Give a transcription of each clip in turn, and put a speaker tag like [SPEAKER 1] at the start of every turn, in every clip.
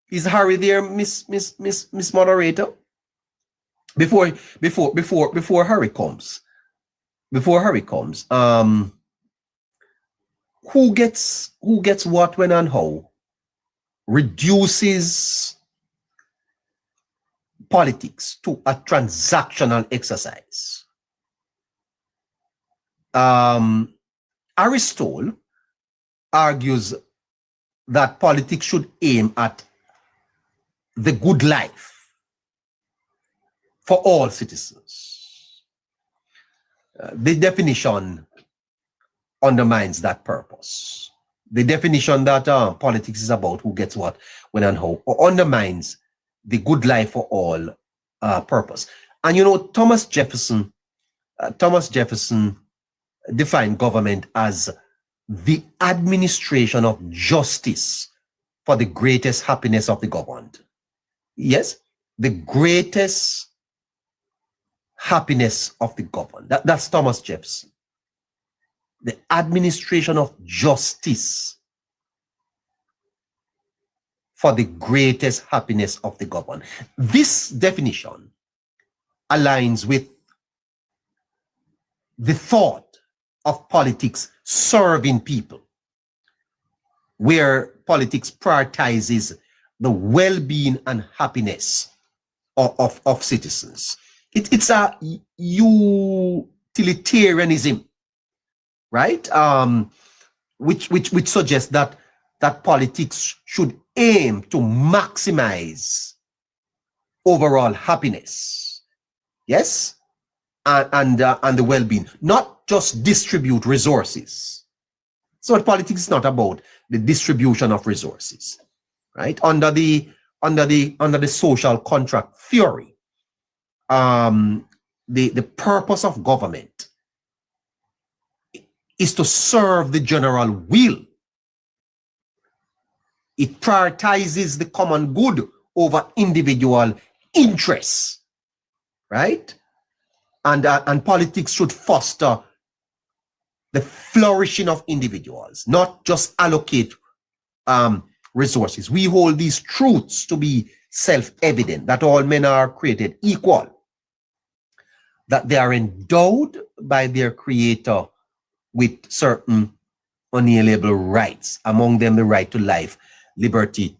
[SPEAKER 1] Is Harry there, Miss Moderator? Before Harry comes. Before Harry comes, who gets what, when, and how reduces politics to a transactional exercise. Aristotle argues that politics should aim at the good life for all citizens. The definition undermines that purpose. The definition that politics is about who gets what, when, and how undermines the good life for all purpose. And you know, Thomas Jefferson defined government as the administration of justice for the greatest happiness of the governed. Yes, the greatest happiness of the governed. That's Thomas Jefferson. The administration of justice for the greatest happiness of the governed. This definition aligns with the thought of politics serving people, where politics prioritizes the well-being and happiness of citizens. It's a utilitarianism, right? Which suggests that politics should aim to maximize overall happiness, yes, and the well-being, not just distribute resources. So politics is not about the distribution of resources, right? Under the social contract theory, the purpose of government is to serve the general will. It prioritizes the common good over individual interests, right? And politics should foster the flourishing of individuals, not just allocate resources. We hold these truths to be self-evident, that all men are created equal, that they are endowed by their creator with certain unalienable rights, among them the right to life, liberty,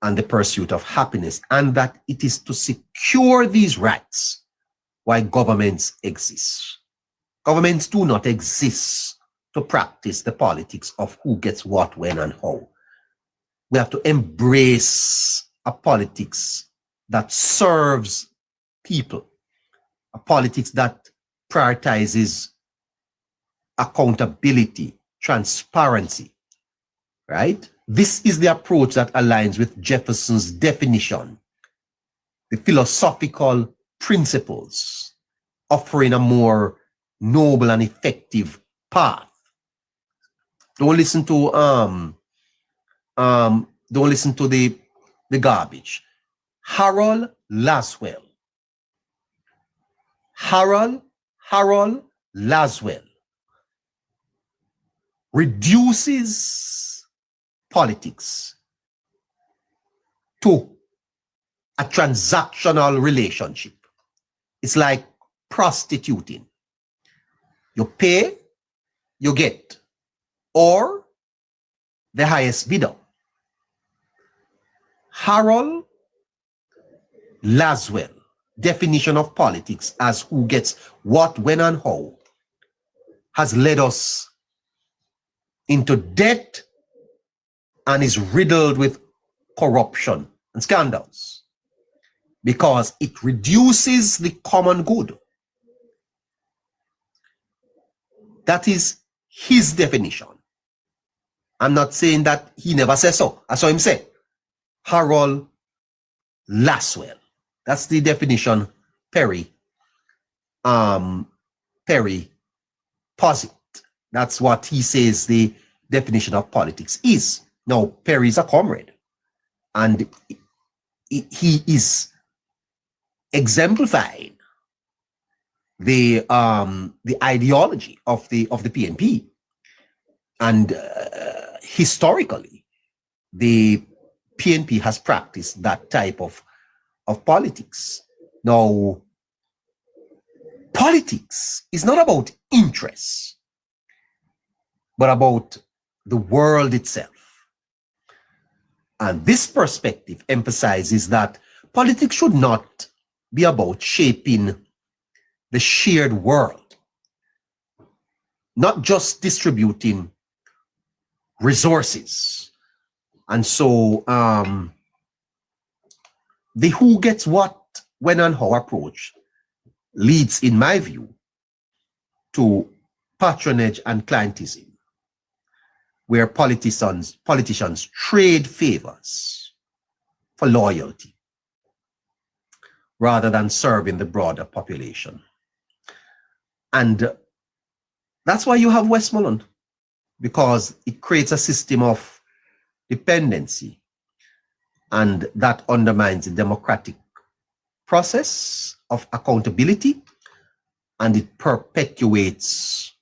[SPEAKER 1] and the pursuit of happiness, and that it is to secure these rights why governments exist. Governments do not exist to practice the politics of who gets what, when, and how. We have to embrace a politics that serves people, a politics that prioritizes accountability, transparency, right? This is the approach that aligns with Jefferson's definition, the philosophical principles, offering a more noble and effective path. Don't listen to the garbage. Harold Laswell reduces politics to a transactional relationship. It's like prostituting. You pay, you get, or the highest bidder. Harold Laswell definition of politics as who gets what, when, and how has led us into debt and is riddled with corruption and scandals, because it reduces the common good. That is his definition. I'm not saying that he never said so. I saw him say. Harold Laswell. That's the definition Perry posit. That's what he says the definition of politics is. Now, Perry is a comrade, and he is exemplifying the ideology of the PNP, and historically, the PNP has practiced that type of politics. Now, politics is not about interests, but about the world itself. And this perspective emphasizes that politics should not be about shaping the shared world, not just distributing resources. And so the who gets what, when, and how approach leads, in my view, to patronage and clientism, where politicians trade favors for loyalty rather than serving the broader population. And that's why you have Westmoreland, because it creates a system of dependency, and that undermines the democratic process of accountability, and it perpetuates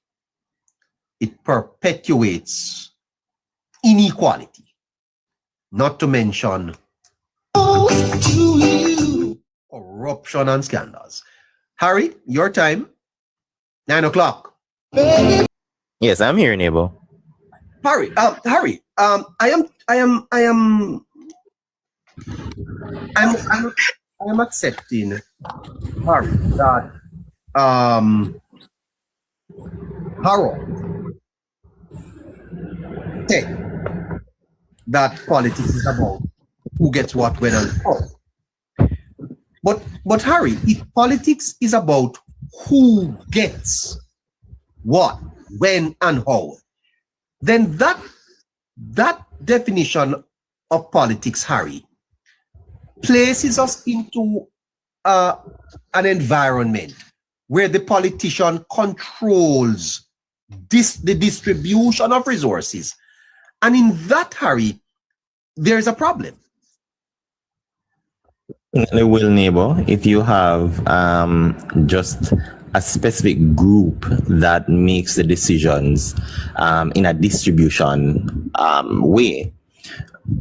[SPEAKER 1] inequality, not to mention corruption and scandals. Harry, your time, 9 o'clock.
[SPEAKER 2] Yes, I'm here, neighbor.
[SPEAKER 1] Harry, I am accepting, Harry, that Harold said that politics is about who gets what, when, and how. But Harry, if politics is about who gets what, when, and how, then that definition of politics, Harry, places us into an environment where the politician controls the distribution of resources. And in that, Harry, there's a problem.
[SPEAKER 2] Well, neighbor, if you have just a specific group that makes the decisions in a distribution way,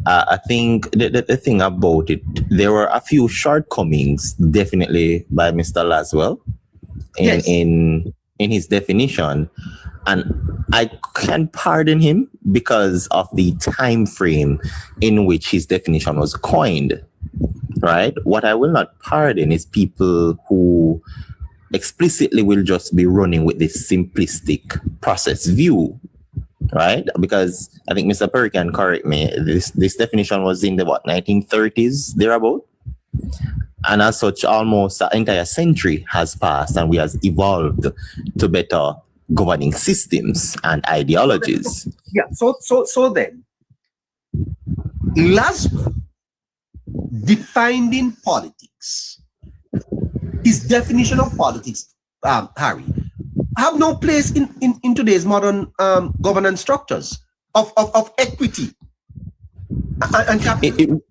[SPEAKER 2] I think the thing about it, there were a few shortcomings, definitely, by Mr. Laswell in his definition, and I can pardon him because of the time frame in which his definition was coined. Right? What I will not pardon is people who explicitly will just be running with this simplistic process view, right? Because I think Mr. Perry can correct me. This definition was in the 1930s, thereabout, and as such, almost an entire century has passed, and we have evolved to better governing systems and ideologies.
[SPEAKER 1] Yeah. So then, Laswell defining politics, his definition of politics, Harry, have no place in today's modern governance structures of equity and capital.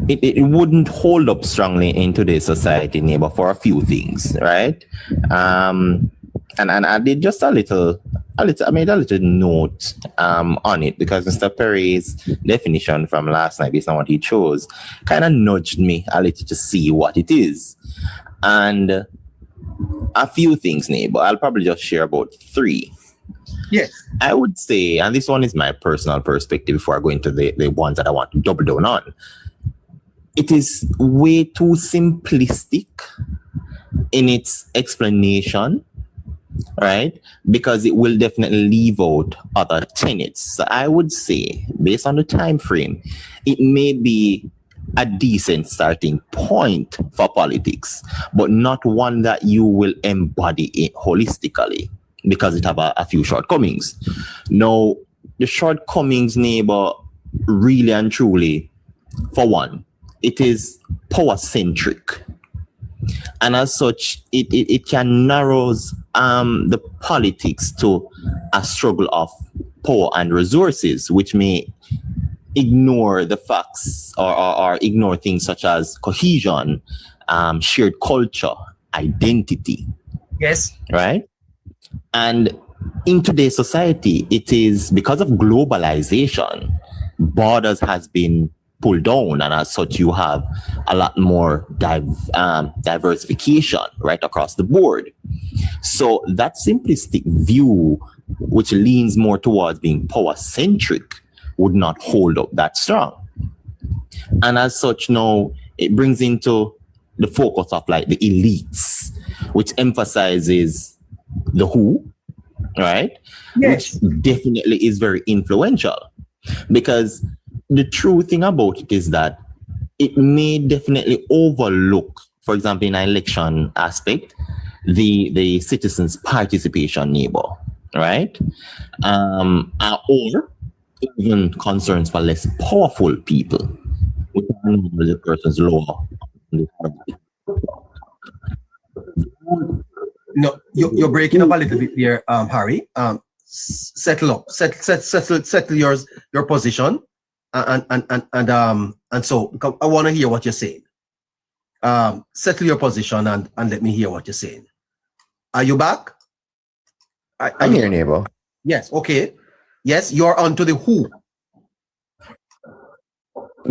[SPEAKER 2] It wouldn't hold up strongly in today's society, neighbor, for a few things, right? And I did just I made a little note on it, because Mr. Perry's definition from last night, based on what he chose, kind of nudged me a little to see what it is. And a few things, neighbor, I'll probably just share about 3.
[SPEAKER 1] Yes.
[SPEAKER 2] I would say, and this one is my personal perspective before I go into the ones that I want to double down on, it is way too simplistic in its explanation, right? Because it will definitely leave out other tenets. So I would say, based on the time frame, it may be a decent starting point for politics, but not one that you will embody it holistically, because it have a few shortcomings. Now, the shortcomings, neighbor, really and truly, for one, it is power-centric. And as such, it can narrows the politics to a struggle of power and resources, which may ignore the facts or ignore things such as cohesion, shared culture, identity.
[SPEAKER 1] Yes.
[SPEAKER 2] Right? And in today's society, it is because of globalization borders has been pulled down, and as such, you have a lot more diversification right across the board. So that simplistic view, which leans more towards being power-centric, would not hold up that strong. And as such, now it brings into the focus of like the elites, which emphasizes the who, right?
[SPEAKER 1] Yes.
[SPEAKER 2] Which definitely is very influential, because the true thing about it is that it may definitely overlook, for example, in an election aspect, the citizens' participation neighbor, right? Or even concerns for less powerful people, which are normally the person's lower.
[SPEAKER 1] No, you're breaking up a little bit there, Harry. Settle your position, and so I want to hear what you're saying. Settle your position and let me hear what you're saying. Are you back?
[SPEAKER 2] I'm here, neighbor.
[SPEAKER 1] Yes. Okay. Yes, you're on to the who.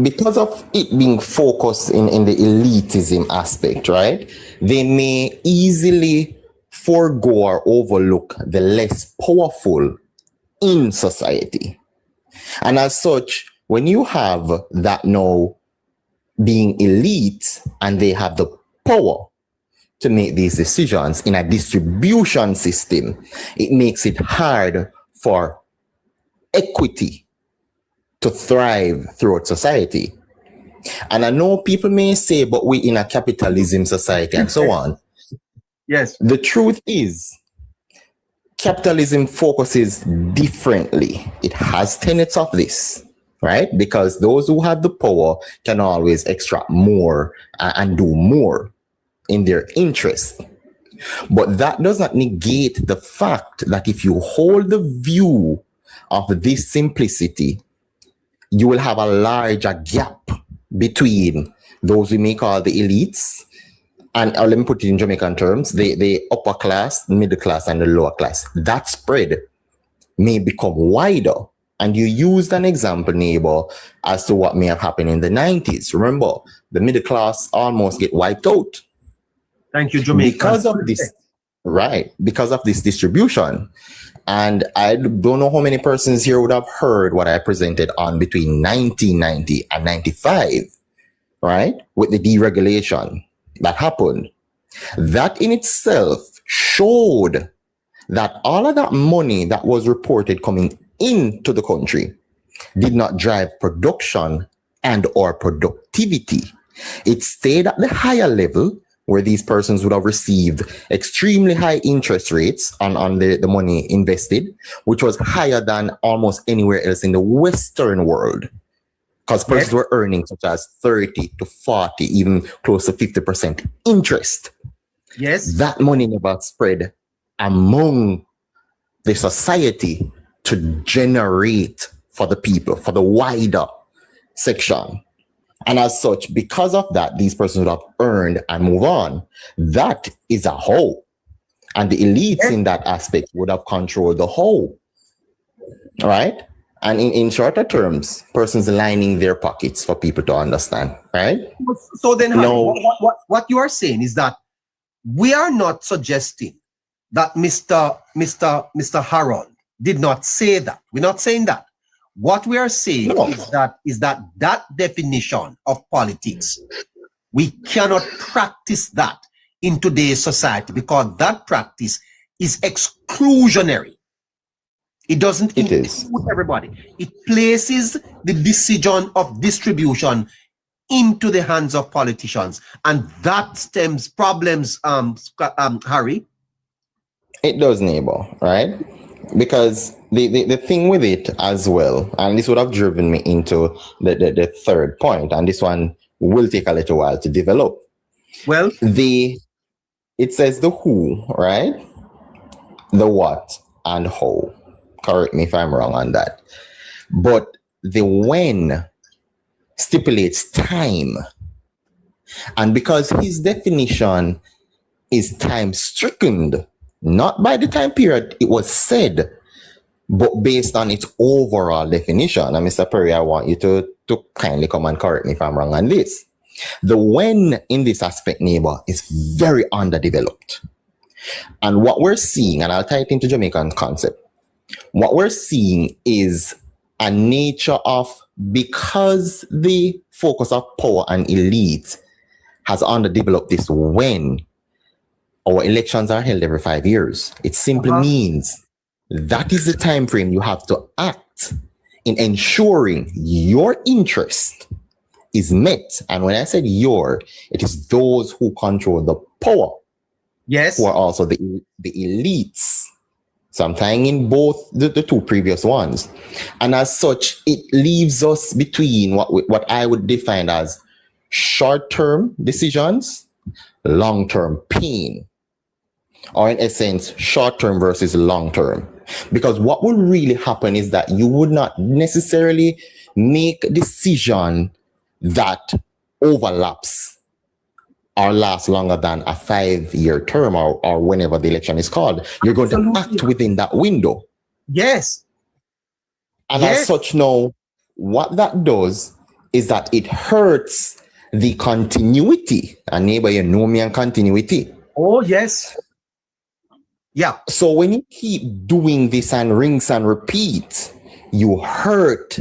[SPEAKER 2] Because of it being focused in the elitism aspect, right? They may easily forego or overlook the less powerful in society. And as such, when you have that now being elite and they have the power to make these decisions in a distribution system, it makes it hard for equity to thrive throughout society. And I know people may say, but we're in a capitalism society and so on.
[SPEAKER 1] Yes.
[SPEAKER 2] The truth is, capitalism focuses differently. It has tenets of this, right? Because those who have the power can always extract more and do more in their interest. But that does not negate the fact that if you hold the view of this simplicity, you will have a larger gap between those we may call the elites, and let me put it in Jamaican terms, the upper class, middle class, and the lower class. That spread may become wider. And you used an example, neighbor, as to what may have happened in the 90s. Remember, the middle class almost get wiped out.
[SPEAKER 1] Thank you, Jamaica.
[SPEAKER 2] Because of this, right, because of this distribution. And I don't know how many persons here would have heard what I presented on between 1990 and 95, right, with the deregulation that happened. That in itself showed that all of that money that was reported coming into the country did not drive production and or productivity. It stayed at the higher level where these persons would have received extremely high interest rates on the money invested, which was higher than almost anywhere else in the Western world. Because persons were earning such as 30 to 40, even close to 50% interest.
[SPEAKER 1] Yes.
[SPEAKER 2] That money never spread among the society to generate for the people, for the wider section. And as such, because of that, these persons would have earned and move on. That is a whole. And the elites in that aspect would have controlled the whole. All right? And in shorter terms, persons lining their pockets for people to understand, right?
[SPEAKER 1] So then, what you are saying is that we are not suggesting that Mr. Harold did not say that. We're not saying that. What we are saying is that definition of politics, we cannot practice that in today's society because that practice is exclusionary. It doesn't include everybody. It places the decision of distribution into the hands of politicians, and that stems problems, Harry.
[SPEAKER 2] It does, neighbor, right? Because the thing with it as well, and this would have driven me into the third point, and this one will take a little while to develop.
[SPEAKER 1] Well,
[SPEAKER 2] it says the who, right? The what and how. Correct me if I'm wrong on that. But the when stipulates time. And because his definition is time stricken, not by the time period it was said, But based on its overall definition, and Mr. Perry, I want you to kindly come and correct me if I'm wrong on this. The when in this aspect, neighbor, is very underdeveloped. And what we're seeing, and I'll tie it into Jamaican concept, what we're seeing is a nature of, because the focus of power and elite has underdeveloped this when our elections are held every 5 years. It simply means that is the time frame you have to act in ensuring your interest is met. And when I said your, it is those who control the power.
[SPEAKER 1] Yes.
[SPEAKER 2] Who are also the elites. So I'm tying in both the two previous ones. And as such, it leaves us between what I would define as short-term decisions, long-term pain. Or in essence, short-term versus long-term. Because what will really happen is that you would not necessarily make a decision that overlaps or lasts longer than a 5-year term or whenever the election is called. You're going to act within that window.
[SPEAKER 1] Yes.
[SPEAKER 2] And as such now, what that does is that it hurts the continuity. And neighbor, you know me and continuity.
[SPEAKER 1] Oh, yes. Yeah.
[SPEAKER 2] So when you keep doing this and rinse and repeat, you hurt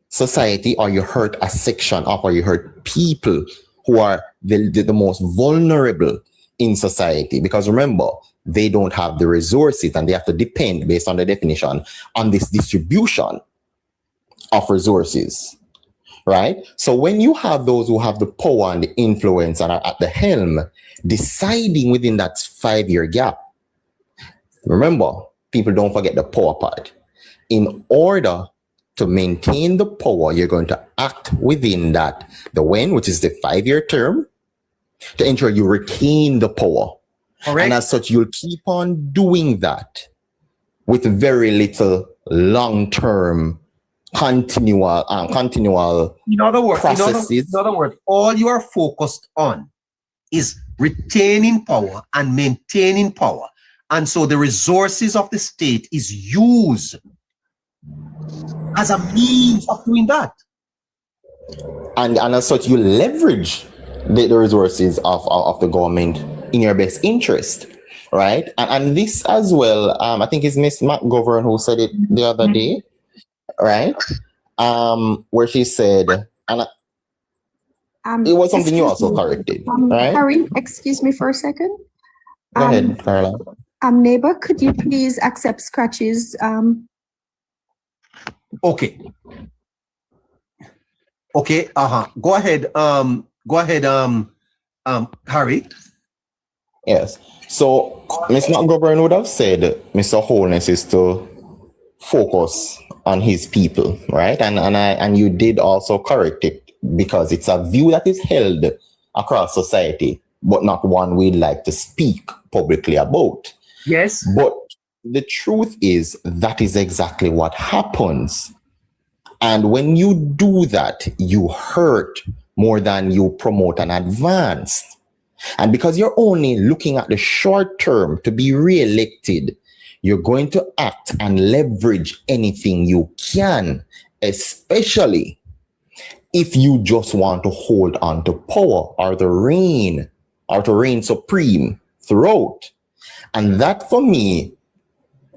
[SPEAKER 2] society, or you hurt a section of, or you hurt people who are the most vulnerable in society. Because remember, they don't have the resources and they have to depend, based on the definition, on this distribution of resources, right? So when you have those who have the power and the influence and are at the helm, deciding within that 5-year gap, remember, people don't forget the power part. In order to maintain the power, you're going to act within that, the when, which is the 5-year term, to ensure you retain the power.
[SPEAKER 1] Correct.
[SPEAKER 2] And as such, you'll keep on doing that with very little long-term continual
[SPEAKER 1] in other words,
[SPEAKER 2] processes.
[SPEAKER 1] In other words, all you are focused on is retaining power and maintaining power. And so the resources of the state is used as a means of doing that.
[SPEAKER 2] And as such, you leverage the resources of the government in your best interest, right? And this as well, I think it's Miss McGovern who said it the other day, right? Where she said, and it was something you also corrected, right?
[SPEAKER 3] Harry, excuse me for a second.
[SPEAKER 2] Go ahead, Carla.
[SPEAKER 3] Neighbor, could you please accept Scratch's?
[SPEAKER 1] Okay. Okay. Go ahead. Harry.
[SPEAKER 2] Yes. So Ms. McGovern would have said Mr. Holness is to focus on his people, right? And you did also correct it, because it's a view that is held across society, but not one we'd like to speak publicly about.
[SPEAKER 1] Yes.
[SPEAKER 2] But the truth is that is exactly what happens. And when you do that, you hurt more than you promote and advance. And because you're only looking at the short term to be re-elected, you're going to act and leverage anything you can, especially if you just want to hold on to power or to reign supreme throughout. And that, for me,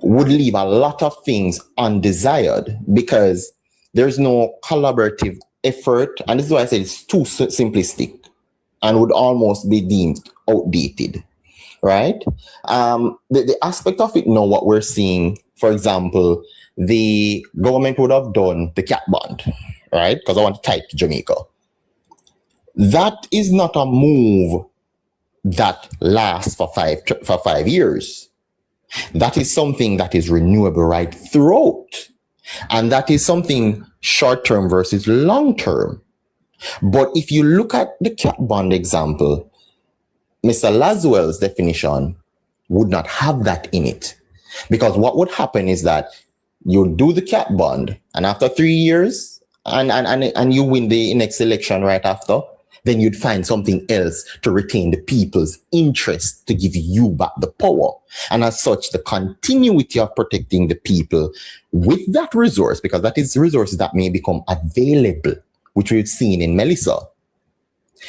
[SPEAKER 2] would leave a lot of things undesired, because there's no collaborative effort. And this is why I said it's too simplistic and would almost be deemed outdated, right? The aspect of it now, what we're seeing, for example, the government would have done the cat bond, right? Because I want to tie it to Jamaica. That is not a move that lasts for 5 years. That is something that is renewable right throughout. And that is something short-term versus long-term. But if you look at the cat bond example, Mr. Laswell's definition would not have that in it. Because what would happen is that you do the cat bond, and after 3 years, and you win the next election right after, then you'd find something else to retain the people's interest to give you back the power. And as such, the continuity of protecting the people with that resource, because that is resources that may become available, which we've seen in Melissa.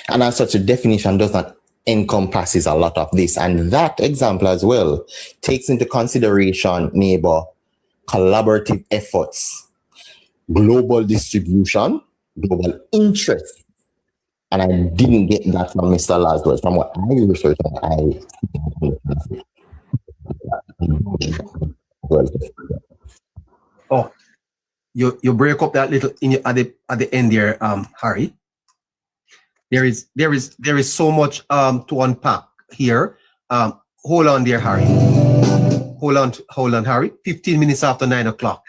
[SPEAKER 2] And as such, a definition does not encompasses a lot of this. And that example as well takes into consideration, neighbor, collaborative efforts, global distribution, global interest. And I didn't get that from Mr. Laswell. From what I researched,
[SPEAKER 1] Oh, you break up that little at the end there, Harry. There is so much to unpack here. Hold on there, Harry. Hold on, Harry. 15 minutes after 9 o'clock.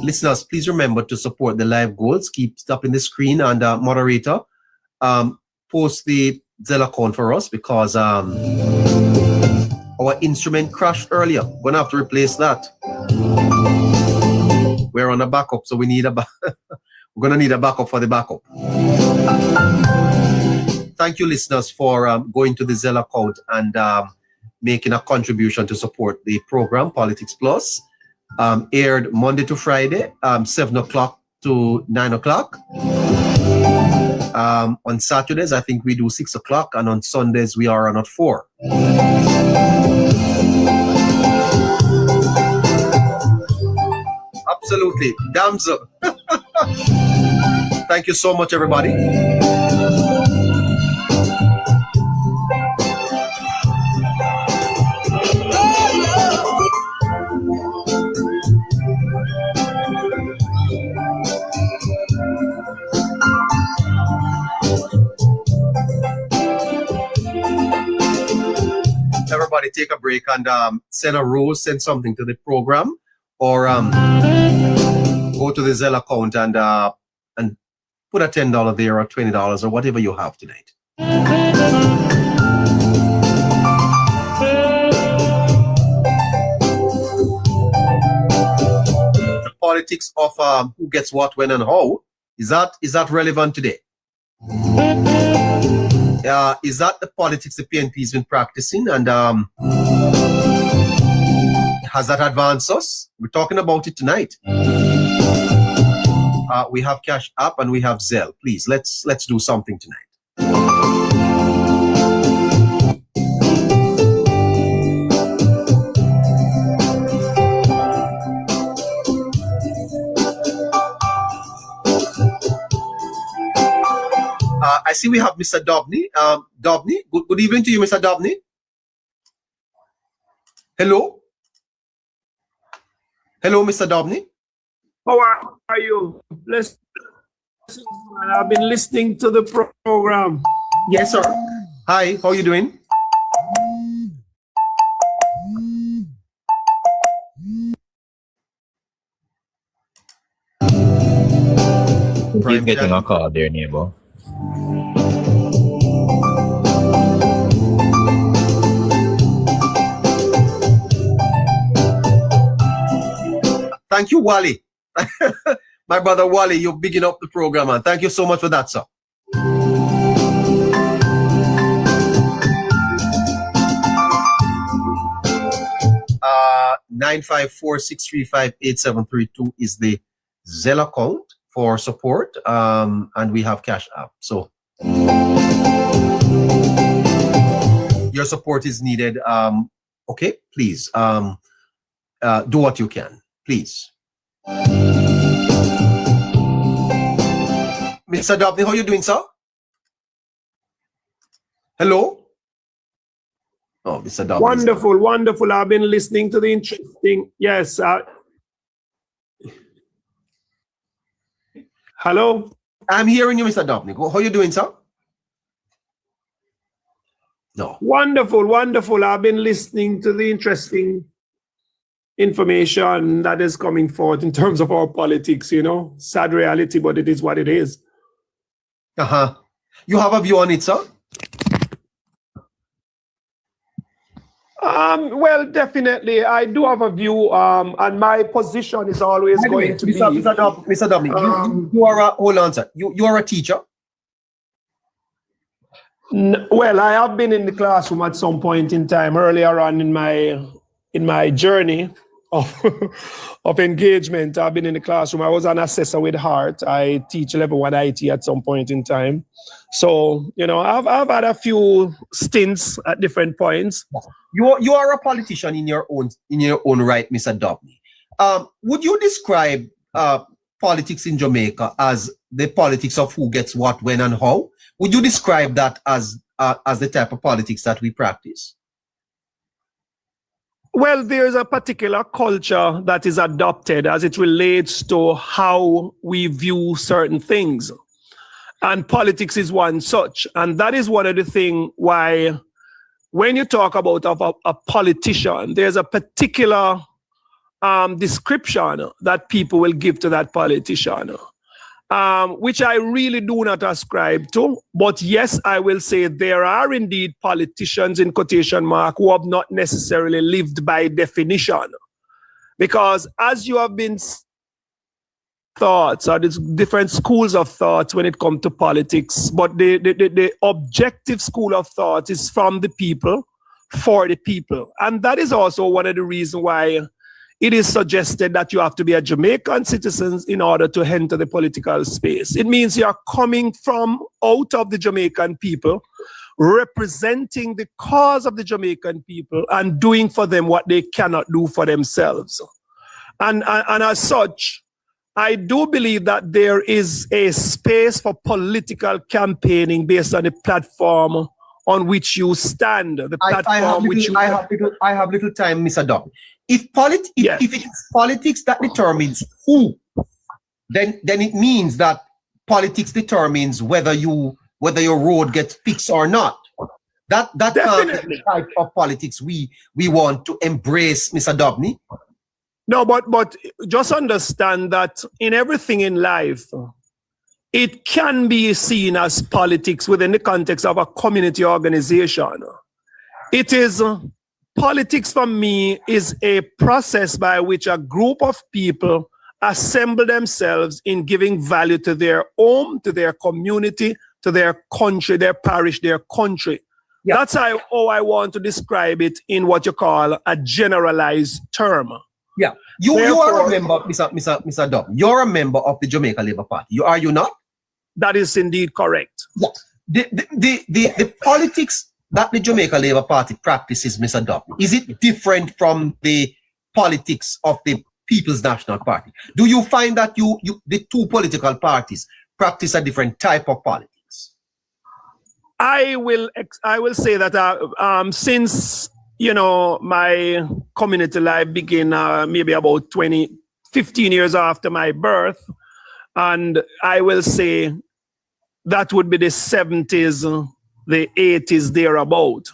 [SPEAKER 1] Listeners, please remember to support the live goals. Keep stopping the screen, and moderator, post the Zelle account for us, because our instrument crashed earlier. We're gonna have to replace that. We're on a backup, so we need we're gonna need a backup for the backup. Thank you, listeners, for going to the Zelle account and making a contribution to support the program Politics Plus. Aired Monday to Friday, 7 o'clock to 9 o'clock. On Saturdays, I think we do 6 o'clock, and on Sundays we are on at 4. Absolutely, damsel. Thank you so much, everybody. Everybody take a break and send a rose, send something to the program, or go to the Zelle account and put a $10 there or $20 or whatever you have tonight. The politics of who gets what, when, and how, is that relevant today? Is that the politics the PNP has been practicing, and has that advanced us? We're talking about it tonight. We have Cash App and we have Zelle. Please, let's do something tonight. I see we have Mr. Dobney. Dobney, good evening to you, Mr. Dobney. Hello. Hello, Mr. Dobney.
[SPEAKER 4] How are you? I've been listening to the program.
[SPEAKER 1] Yes, sir. Hi, how are you doing?
[SPEAKER 5] He's getting a call there, neighbor.
[SPEAKER 1] Thank you, Wally. My brother Wally, you're bigging up the program, and thank you so much for that, sir. 954-635-8732 is the Zelle account for support, and we have Cash App. So your support is needed. Okay, please do what you can, please. Mr. Dobney, how are you doing, sir? Hello? Oh, Mr. Dobney.
[SPEAKER 4] Wonderful, wonderful. I've been listening to the interesting. Yes. Hello?
[SPEAKER 1] I'm hearing you, Mr. Dobney. How are you doing, sir? No.
[SPEAKER 4] Wonderful, wonderful. I've been listening to the interesting information that is coming forth in terms of our politics, you know. Sad reality, but it is what it is.
[SPEAKER 1] Uh-huh. You have a view on it, sir?
[SPEAKER 4] Well, definitely, I do have a view, and my position is always going to be.
[SPEAKER 1] Mr. Dobney, you are a hold on, sir. You are a teacher.
[SPEAKER 4] Well, I have been in the classroom at some point in time earlier on in my journey of of engagement. I've been in the classroom. I was an assessor with Heart. I teach level 1 IT at some point in time. So, I've had a few stints at different points.
[SPEAKER 1] You are a politician in your own right, Mr. Dobney. Would you describe politics in Jamaica as the politics of who gets what, when, and how? Would you describe that as the type of politics that we practice?
[SPEAKER 4] Well, there's a particular culture that is adopted as it relates to how we view certain things. And politics is one such. And that is one of the things why when you talk about a politician, there's a particular description that people will give to that politician, which I really do not ascribe to. But yes, I will say there are indeed politicians in quotation mark who have not necessarily lived by definition. Because as you have been thoughts, or there's different schools of thoughts when it comes to politics, but the objective school of thought is from the people, for the people. And that is also one of the reasons why it is suggested that you have to be a Jamaican citizen in order to enter the political space. It means you are coming from out of the Jamaican people, representing the cause of the Jamaican people and doing for them what they cannot do for themselves. And as such, I do believe that there is a space for political campaigning based on the platform on which you stand. The platform
[SPEAKER 1] I have little time, Mr. Doc. If it is politics that determines who, then it means that politics determines whether your road gets fixed or not. That can't be the type of politics we want to embrace, Mr. Dobney.
[SPEAKER 4] No, but just understand that in everything in life, it can be seen as politics within the context of a community organization. It is politics for me is a process by which a group of people assemble themselves in giving value to their home, to their community, to their country, their parish, their country. Yeah. That's how I want to describe it in what you call a generalized term.
[SPEAKER 1] Yeah, you are a member, Mr. Dob. You're a member of the Jamaica Labour Party. Are you not?
[SPEAKER 4] That is indeed correct.
[SPEAKER 1] Yeah. The politics that the Jamaica Labour Party practices, Mr. Dob, is it different from the politics of the People's National Party? Do you find that the two political parties practice a different type of politics?
[SPEAKER 4] I will say that since my community life began maybe about 15 years after my birth. And I will say that would be the 70s, the 80s, thereabout.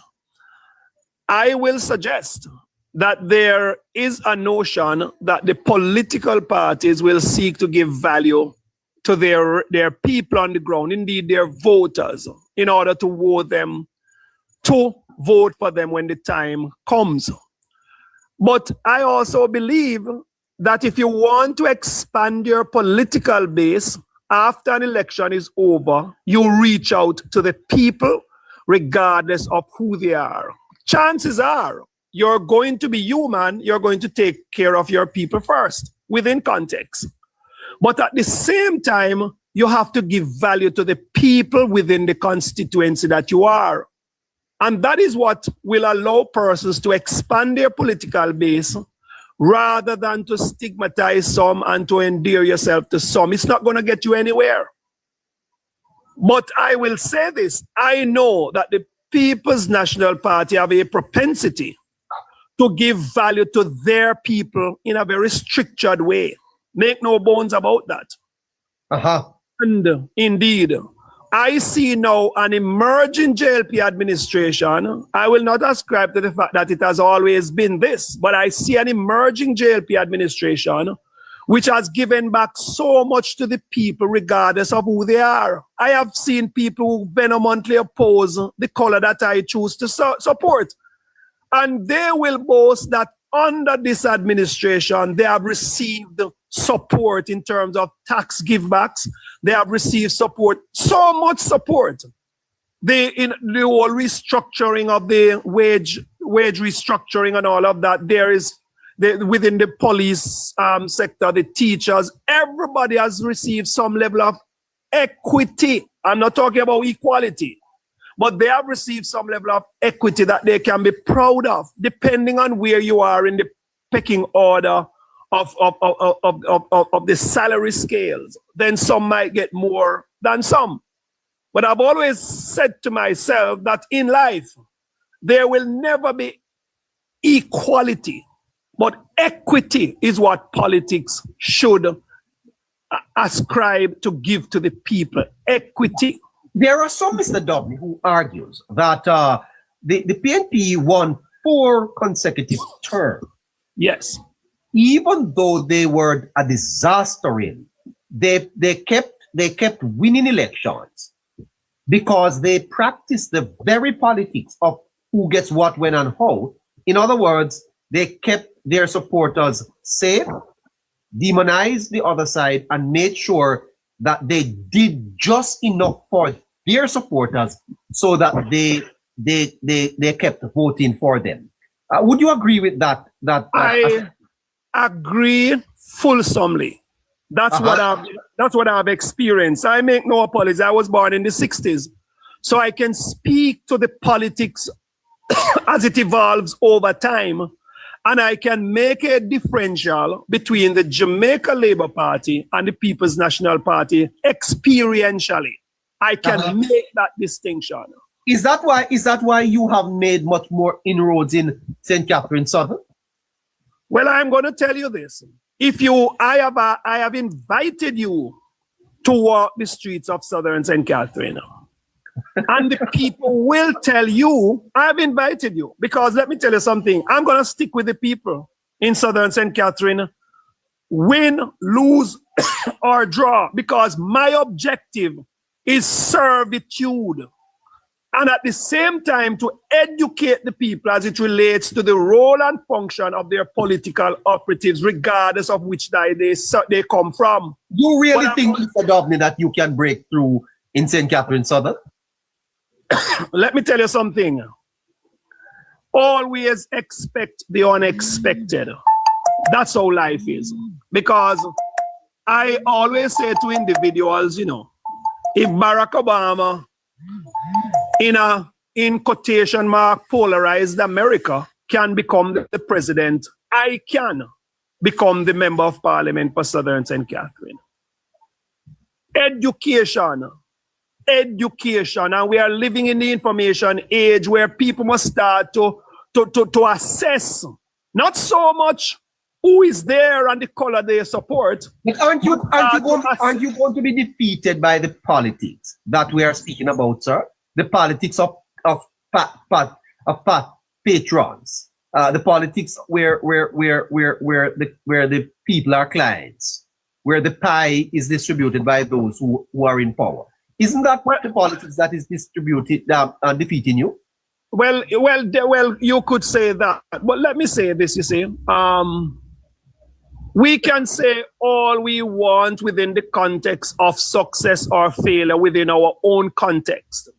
[SPEAKER 4] I will suggest that there is a notion that the political parties will seek to give value to their people on the ground, indeed their voters, in order to vote for them when the time comes. But I also believe that if you want to expand your political base after an election is over, you reach out to the people regardless of who they are. Chances are you're going to be human, you're going to take care of your people first within context. But at the same time, you have to give value to the people within the constituency that you are. And that is what will allow persons to expand their political base rather than to stigmatize some and to endear yourself to some. It's not going to get you anywhere. But I will say this, I know that the People's National Party have a propensity to give value to their people in a very structured way. Make no bones about that. And indeed, I see now an emerging JLP administration. I will not ascribe to the fact that it has always been this, but I see an emerging JLP administration which has given back so much to the people regardless of who they are. I have seen people who vehemently oppose the color that I choose to support. And they will boast that under this administration, they have received support in terms of tax givebacks. They have received support, so much support. the whole restructuring of the wage restructuring and all of that, there is within the police sector, the teachers, everybody has received some level of equity. I'm not talking about equality, but they have received some level of equity that they can be proud of, depending on where you are in the pecking order of the salary scales. Then some might get more than some. But I've always said to myself that in life, there will never be equality, but equity is what politics should ascribe to give to the people. Equity.
[SPEAKER 1] There are some, Mr. Dobney, who argues that the PNP won 4 consecutive terms.
[SPEAKER 4] Yes.
[SPEAKER 1] Even though they were a disaster in, they kept winning elections because they practiced the very politics of who gets what, when, and how. In other words, they kept their supporters safe, demonized the other side, and made sure that they did just enough for their supporters so that they kept voting for them. Would you agree with that?
[SPEAKER 4] I agree fulsomely. That's what I've experienced. I make no apologies. I was born in the 60s, so I can speak to the politics as it evolves over time, and I can make a differential between the Jamaica Labour Party and the People's National Party experientially. I can make that distinction.
[SPEAKER 1] Is that why you have made much more inroads in St. Catherine Southern?
[SPEAKER 4] Well, I'm going to tell you this. I have invited you to walk the streets of Southern St. Catherine. And the people will tell you, I've invited you. Because let me tell you something, I'm going to stick with the people in Southern St. Catherine, win, lose, or draw. Because my objective is servitude. And at the same time, to educate the people as it relates to the role and function of their political operatives, regardless of which side they come from.
[SPEAKER 1] You really think, Mr. Dobney, that you can break through in St. Catherine Southern?
[SPEAKER 4] Let me tell you something. Always expect the unexpected. That's how life is. Because I always say to individuals, if Barack Obama in quotation mark polarized America can become the president, I can become the member of parliament for Southern St. Catherine. Education, and we are living in the information age where people must start to assess not so much who is there and the color they support.
[SPEAKER 1] But aren't you going to be defeated by the politics that we are speaking about, sir? The politics of patrons, the politics where the people are clients, where the pie is distributed by those who are in power. Isn't that what the politics that is distributed defeating you?
[SPEAKER 4] Well, you could say that, but let me say this. You see, we can say all we want within the context of success or failure within our own context.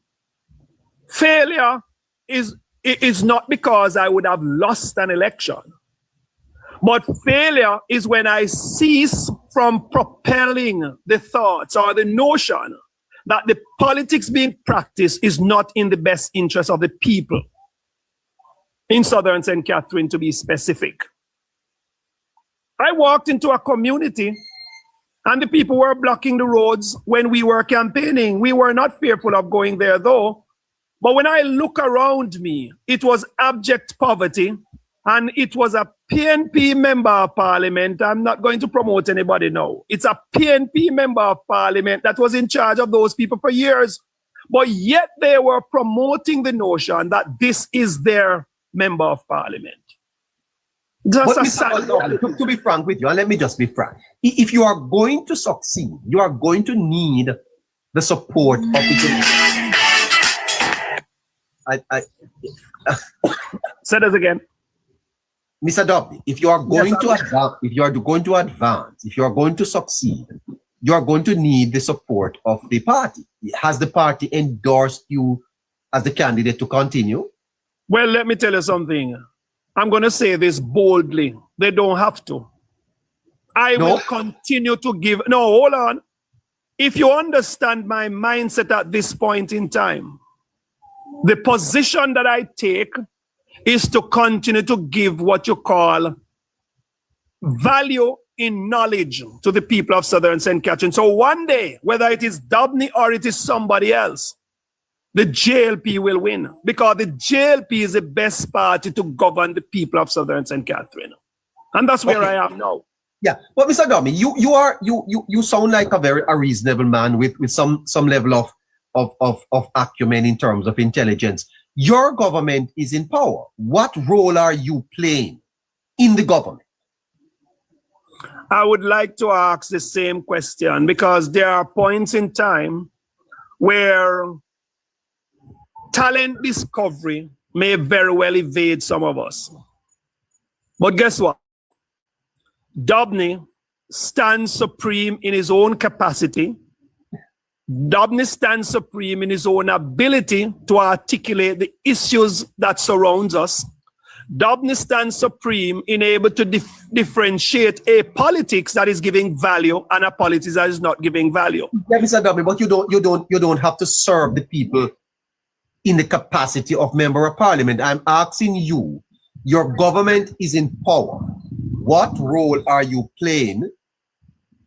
[SPEAKER 4] Failure is not because I would have lost an election, but failure is when I cease from propelling the thoughts or the notion that the politics being practiced is not in the best interest of the people in Southern St. Catherine, to be specific. I walked into a community and the people were blocking the roads when we were campaigning. We were not fearful of going there though. But when I look around me, it was abject poverty and it was a PNP member of parliament. I'm not going to promote anybody now. It's a PNP member of parliament that was in charge of those people for years. But yet they were promoting the notion that this is their member of parliament.
[SPEAKER 1] But to be frank with you, and let me just be frank. If you are going to succeed, you are going to need the support of the
[SPEAKER 4] Say that again.
[SPEAKER 1] Mr. Dobney, if you are going to advance, if you are going to succeed, you are going to need the support of the party. Has the party endorsed you as the candidate to continue?
[SPEAKER 4] Well, let me tell you something. I'm going to say this boldly. They don't have to. I
[SPEAKER 1] No?
[SPEAKER 4] will continue to give. No, hold on. If you understand my mindset at this point in time, the position that I take is to continue to give what you call value in knowledge to the people of Southern St. Catherine. So one day, whether it is Dobney or it is somebody else, the JLP will win, because the JLP is the best party to govern the people of Southern St. Catherine. And that's where I am now.
[SPEAKER 1] Yeah, but Mr. Dobney, you sound like a reasonable man with some level of acumen in terms of intelligence. Your government is in power. What role are you playing in the government?
[SPEAKER 4] I would like to ask the same question, because there are points in time where talent discovery may very well evade some of us. But guess what? Dobney stands supreme in his own capacity. Dobney stands supreme in his own ability to articulate the issues that surrounds us. Dobney stands supreme in able to differentiate a politics that is giving value and a politics that is not giving value.
[SPEAKER 1] Yeah, Mr. Dobney, but you don't have to serve the people in the capacity of member of parliament. I'm asking you, your government is in power. What role are you playing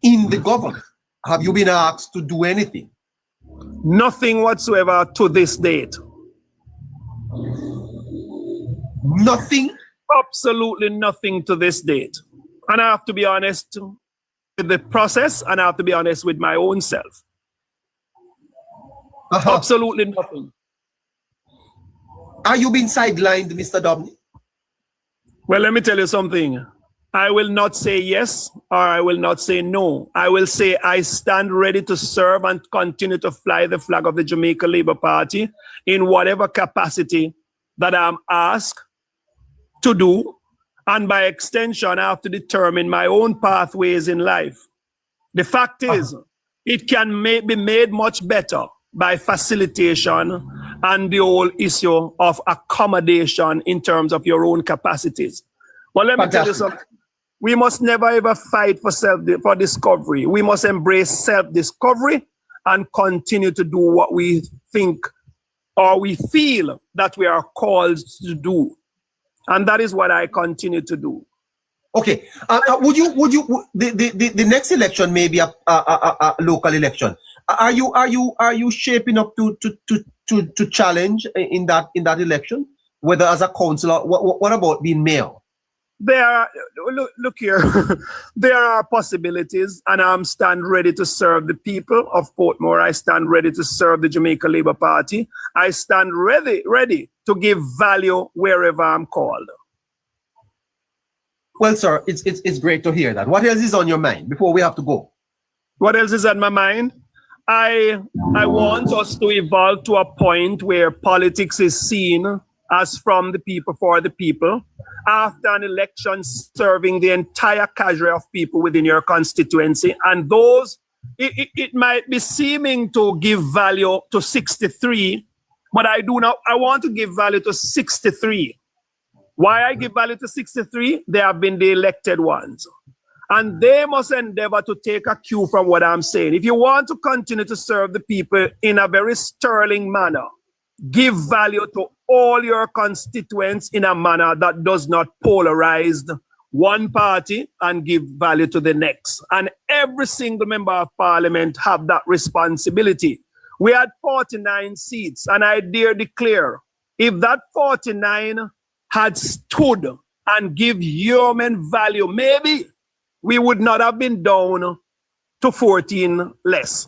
[SPEAKER 1] in the government? Have you been asked to do anything?
[SPEAKER 4] Nothing whatsoever to this date.
[SPEAKER 1] Nothing?
[SPEAKER 4] Absolutely nothing to this date. And I have to be honest with the process, and I have to be honest with my own self. Absolutely nothing.
[SPEAKER 1] Are you being sidelined, Mr. Dobney?
[SPEAKER 4] Well, let me tell you something. I will not say yes, or I will not say no. I will say I stand ready to serve and continue to fly the flag of the Jamaica Labour Party in whatever capacity that I'm asked to do. And by extension, I have to determine my own pathways in life. The fact is, it can be made much better by facilitation and the whole issue of accommodation in terms of your own capacities. Well, let me tell you something. We must never ever fight for discovery. We must embrace self-discovery and continue to do what we think or we feel that we are called to do. And that is what I continue to do.
[SPEAKER 1] Okay. The next election may be a local election. Are you shaping up to challenge in that election, whether as a councillor? What about being mayor?
[SPEAKER 4] Look here, there are possibilities, and I'm stand ready to serve the people of Portmore. I stand ready to serve the Jamaica Labour Party. I stand ready to give value wherever I'm called.
[SPEAKER 1] Well, sir, it's great to hear that. What else is on your mind before we have to go?
[SPEAKER 4] What else is on my mind? I want us to evolve to a point where politics is seen as from the people for the people. After an election, serving the entire cadre of people within your constituency, and those it might be seeming to give value to 63, but I want to give value to 63. Why I give value to 63? They have been the elected ones, and they must endeavor to take a cue from what I'm saying. If you want to continue to serve the people in a very sterling manner, give value to all your constituents in a manner that does not polarize one party and give value to the next. And every single member of parliament have that responsibility. We had 49 seats, and I dare declare, if that 49 had stood and give human value, maybe we would not have been down to 14 less.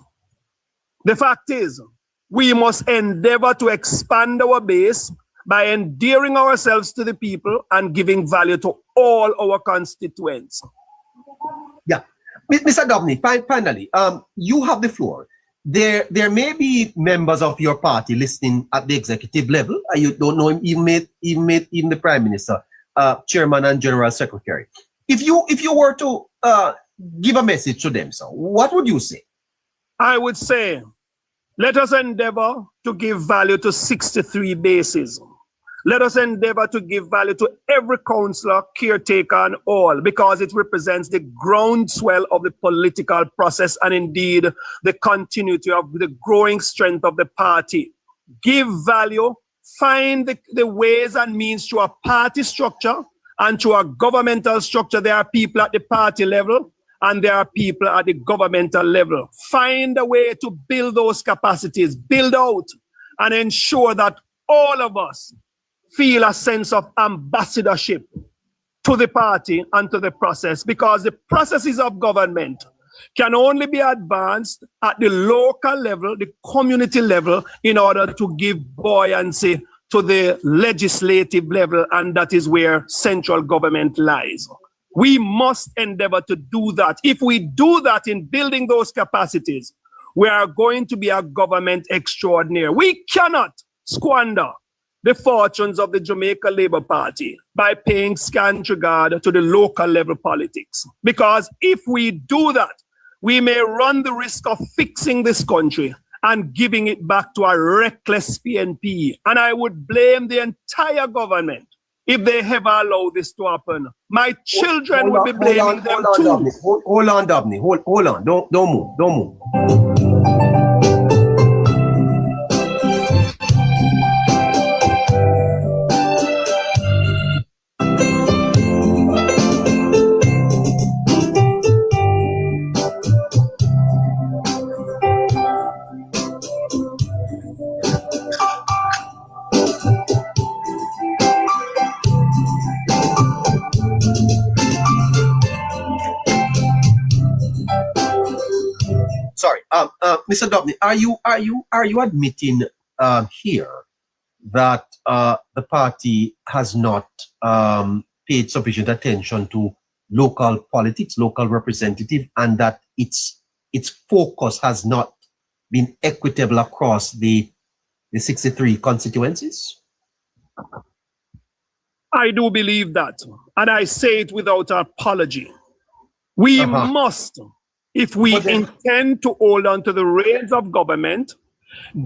[SPEAKER 4] The fact is, we must endeavor to expand our base by endearing ourselves to the people and giving value to all our constituents.
[SPEAKER 1] Yeah. Mr. Dobney, finally, you have the floor. There may be members of your party listening at the executive level. You don't know him, even the Prime Minister, Chairman and General Secretary. If you were to give a message to them, so what would you say?
[SPEAKER 4] I would say, Let us endeavor to give value to 63 bases. Let us endeavor to give value to every councillor, caretaker, and all, because it represents the groundswell of the political process and indeed the continuity of the growing strength of the party. Give value, find the ways and means to a party structure and to a governmental structure. There are people at the party level and there are people at the governmental level. Find a way to build those capacities, build out, and ensure that all of us feel a sense of ambassadorship to the party and to the process, because the processes of government can only be advanced at the local level, the community level, in order to give buoyancy to the legislative level, and that is where central government lies. We must endeavor to do that. If we do that in building those capacities, we are going to be a government extraordinaire. We cannot squander the fortunes of the Jamaica Labour Party by paying scant regard to the local level politics. Because if we do that, we may run the risk of fixing this country and giving it back to a reckless PNP. And I would blame the entire government if they ever allow this to happen. My children will be blaming them too.
[SPEAKER 1] Hold on, Dabney. Hold on. Don't move. Sorry, Mr. Dobney, are you admitting here that the party has not paid sufficient attention to local politics, local representative, and that its focus has not been equitable across the 63 constituencies?
[SPEAKER 4] I do believe that, and I say it without apology. We must, if we intend to hold on to the reins of government,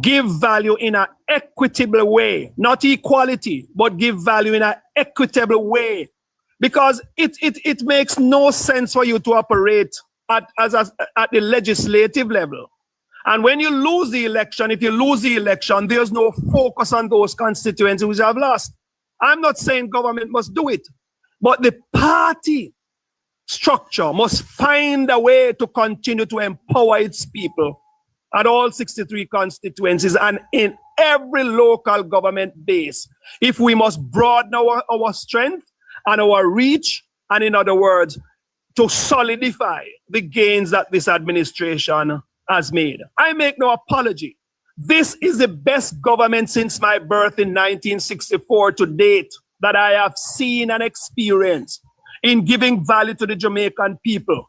[SPEAKER 4] give value in an equitable way, not equality, but give value in an equitable way. Because it makes no sense for you to operate at the legislative level. And when you lose the election, if you lose the election, there's no focus on those constituencies which have lost. I'm not saying government must do it, but the party structure must find a way to continue to empower its people at all 63 constituencies and in every local government base. If we must broaden our strength and our reach, and in other words, to solidify the gains that this administration has made. I make no apology. This is the best government since my birth in 1964 to date that I have seen and experienced in giving value to the Jamaican people.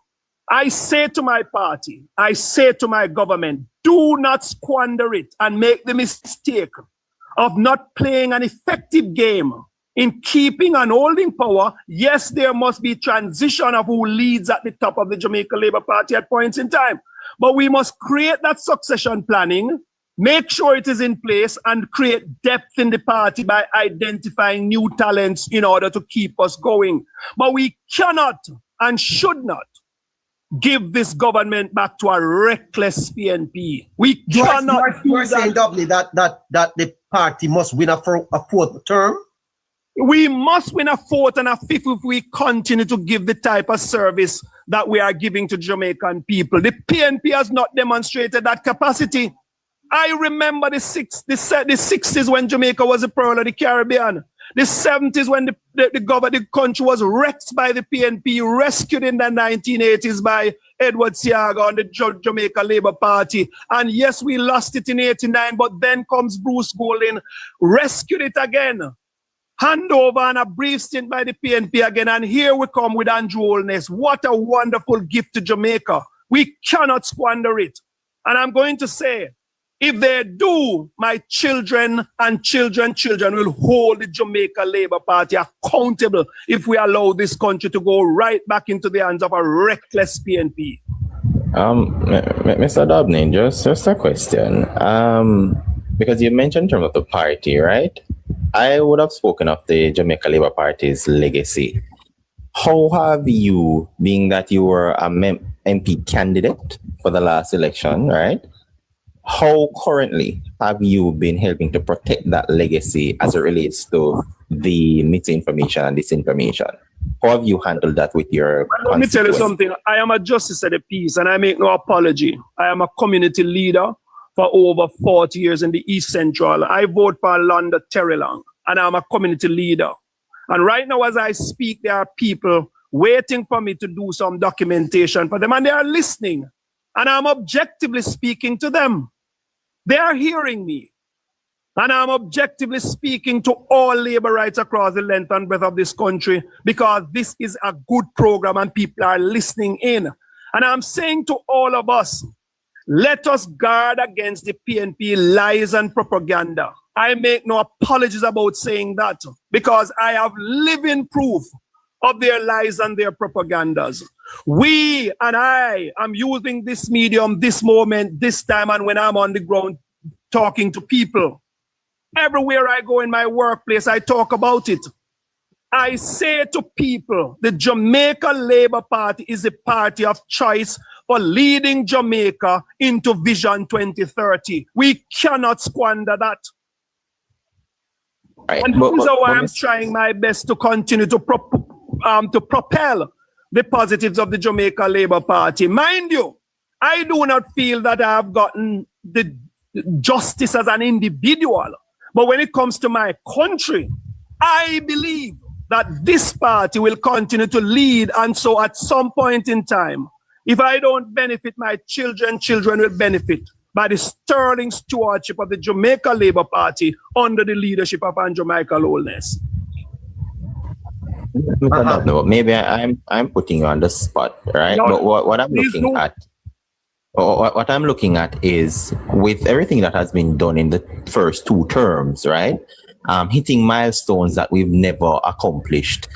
[SPEAKER 4] I say to my party, I say to my government, do not squander it and make the mistake of not playing an effective game in keeping and holding power. Yes, there must be transition of who leads at the top of the Jamaica Labour Party at points in time, but we must create that succession planning, make sure it is in place, and create depth in the party by identifying new talents in order to keep us going. But we cannot and should not give this government back to a reckless PNP. We cannot do that.
[SPEAKER 1] Saying doubly that the party must win a fourth term?
[SPEAKER 4] We must win a fourth and a fifth if we continue to give the type of service that we are giving to Jamaican people. The PNP has not demonstrated that capacity. I remember the 60s when Jamaica was a pearl of the Caribbean. The 70s when the country was wrecked by the PNP, rescued in the 1980s by Edward Seaga and the Jamaica Labour Party. And yes, we lost it in 89, but then comes Bruce Golding, rescued it again. Handover and a brief stint by the PNP again. And here we come with Andrew Holness. What a wonderful gift to Jamaica. We cannot squander it. And I'm going to say, if they do, my children and children will hold the Jamaica Labour Party accountable if we allow this country to go right back into the hands of a reckless PNP.
[SPEAKER 2] Mr. Dobney, just a question. Because you mentioned in terms of the party, right? I would have spoken of the Jamaica Labour Party's legacy. How have you, being that you were a MP candidate for the last election, right? How currently have you been helping to protect that legacy as it relates to the misinformation and disinformation? How have you handled that with your
[SPEAKER 4] Let me tell you
[SPEAKER 2] constituents?
[SPEAKER 4] something. I am a justice of the peace and I make no apology. I am a community leader for over 40 years in the East Central. I vote for Londa Terrelong and I'm a community leader. And right now as I speak, there are people waiting for me to do some documentation for them and they are listening. And I'm objectively speaking to them. They are hearing me. And I'm objectively speaking to all labor rights across the length and breadth of this country because this is a good program and people are listening in. And I'm saying to all of us, let us guard against the PNP lies and propaganda. I make no apologies about saying that because I have living proof of their lies and their propagandas. We and I am using this medium, this moment, this time, and when I'm on the ground talking to people. Everywhere I go in my workplace, I talk about it. I say to people, the Jamaica Labour Party is a party of choice for leading Jamaica into Vision 2030. We cannot squander that.
[SPEAKER 2] Right.
[SPEAKER 4] And this is how I'm trying my best to continue to propel the positives of the Jamaica Labour Party. Mind you, I do not feel that I have gotten the justice as an individual. But when it comes to my country, I believe that this party will continue to lead. And so at some point in time, if I don't benefit, my children will benefit by the sterling stewardship of the Jamaica Labour Party under the leadership of Andrew Michael Holness.
[SPEAKER 2] Maybe I'm putting you on the spot, right?
[SPEAKER 4] No,
[SPEAKER 2] but what I'm looking at, what I'm looking at is with everything that has been done in the first 2 terms, right? Hitting milestones that we've never accomplished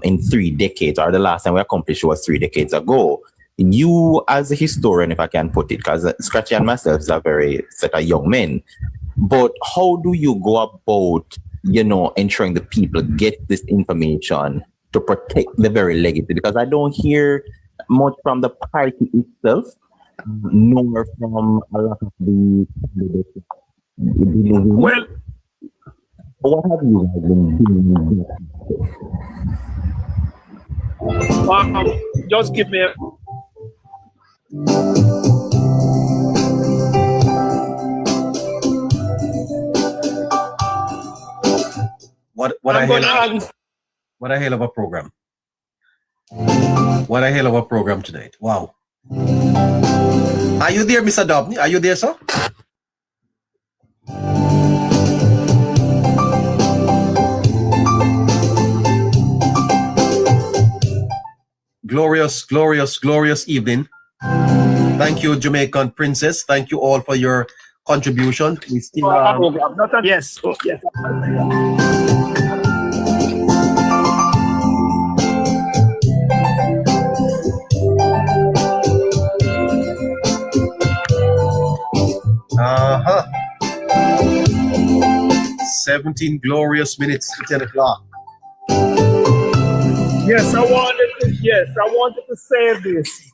[SPEAKER 2] in 3 decades, or the last time we accomplished was 3 decades ago. You, as a historian, if I can put it, because Scratchy and myself are very set of young men, but how do you go about, ensuring the people get this information to protect the very legacy? Because I don't hear much from the party itself, nor from a lot of the candidates.
[SPEAKER 4] Well,
[SPEAKER 2] what have you guys been doing?
[SPEAKER 4] Just give me a...
[SPEAKER 1] What a hell of a program. What a hell of a program tonight. Wow. Are you there, Mr. Dobney? Are you there, sir? Glorious, glorious, glorious evening. Thank you, Jamaican Princess. Thank you all for your contribution. We still
[SPEAKER 4] yes. Oh, yes.
[SPEAKER 1] Uh-huh. 17 glorious minutes to 10 o'clock.
[SPEAKER 4] Yes, I wanted to say this.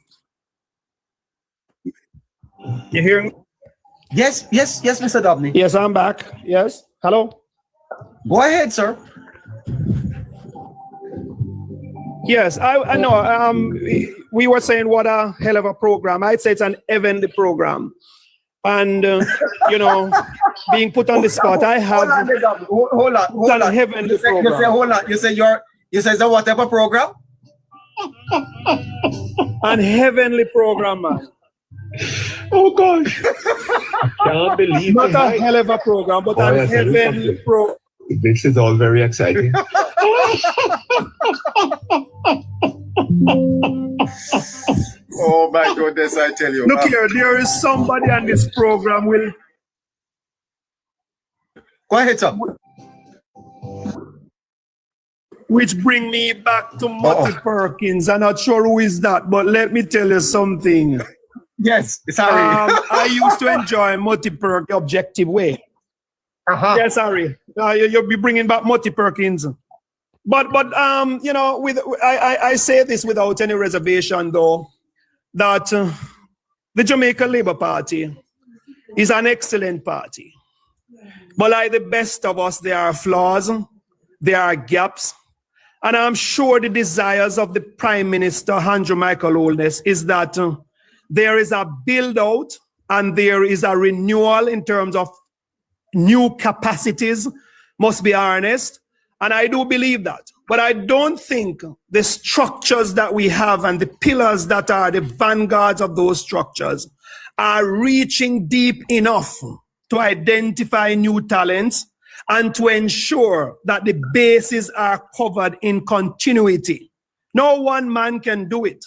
[SPEAKER 4] You hear me?
[SPEAKER 1] Yes, Mr. Dobney.
[SPEAKER 4] Yes, I'm back. Yes. Hello?
[SPEAKER 1] Go ahead, sir.
[SPEAKER 4] Yes, I know. We were saying what a hell of a program. I'd say it's an heavenly program. And, being put on the spot, I have...
[SPEAKER 1] Hold on.
[SPEAKER 4] Heavenly program.
[SPEAKER 1] You say it's a whatever program?
[SPEAKER 4] An heavenly program, man.
[SPEAKER 6] Oh gosh. Can't believe
[SPEAKER 4] Not
[SPEAKER 6] it.
[SPEAKER 4] a hell of a program, but a heavenly program.
[SPEAKER 6] This is all very exciting.
[SPEAKER 1] Oh my goodness, I tell you.
[SPEAKER 4] Look here, there is somebody on this program will...
[SPEAKER 1] Go ahead, sir.
[SPEAKER 4] Which bring me back to Marty Perkins. I'm not sure who is that, but let me tell you something.
[SPEAKER 1] Yes, sorry.
[SPEAKER 4] I used to enjoy Mutty Perk the objective way. Yeah, sorry. You'll be bringing back Mutty Perkins. But you know, I say this without any reservation, though, that the Jamaica Labour Party is an excellent party. But like the best of us, there are flaws, there are gaps. And I'm sure the desires of the Prime Minister, Andrew Michael Holness, is that there is a build out and there is a renewal in terms of new capacities must be harnessed. And I do believe that. But I don't think the structures that we have and the pillars that are the vanguards of those structures are reaching deep enough to identify new talents and to ensure that the bases are covered in continuity. No one man can do it.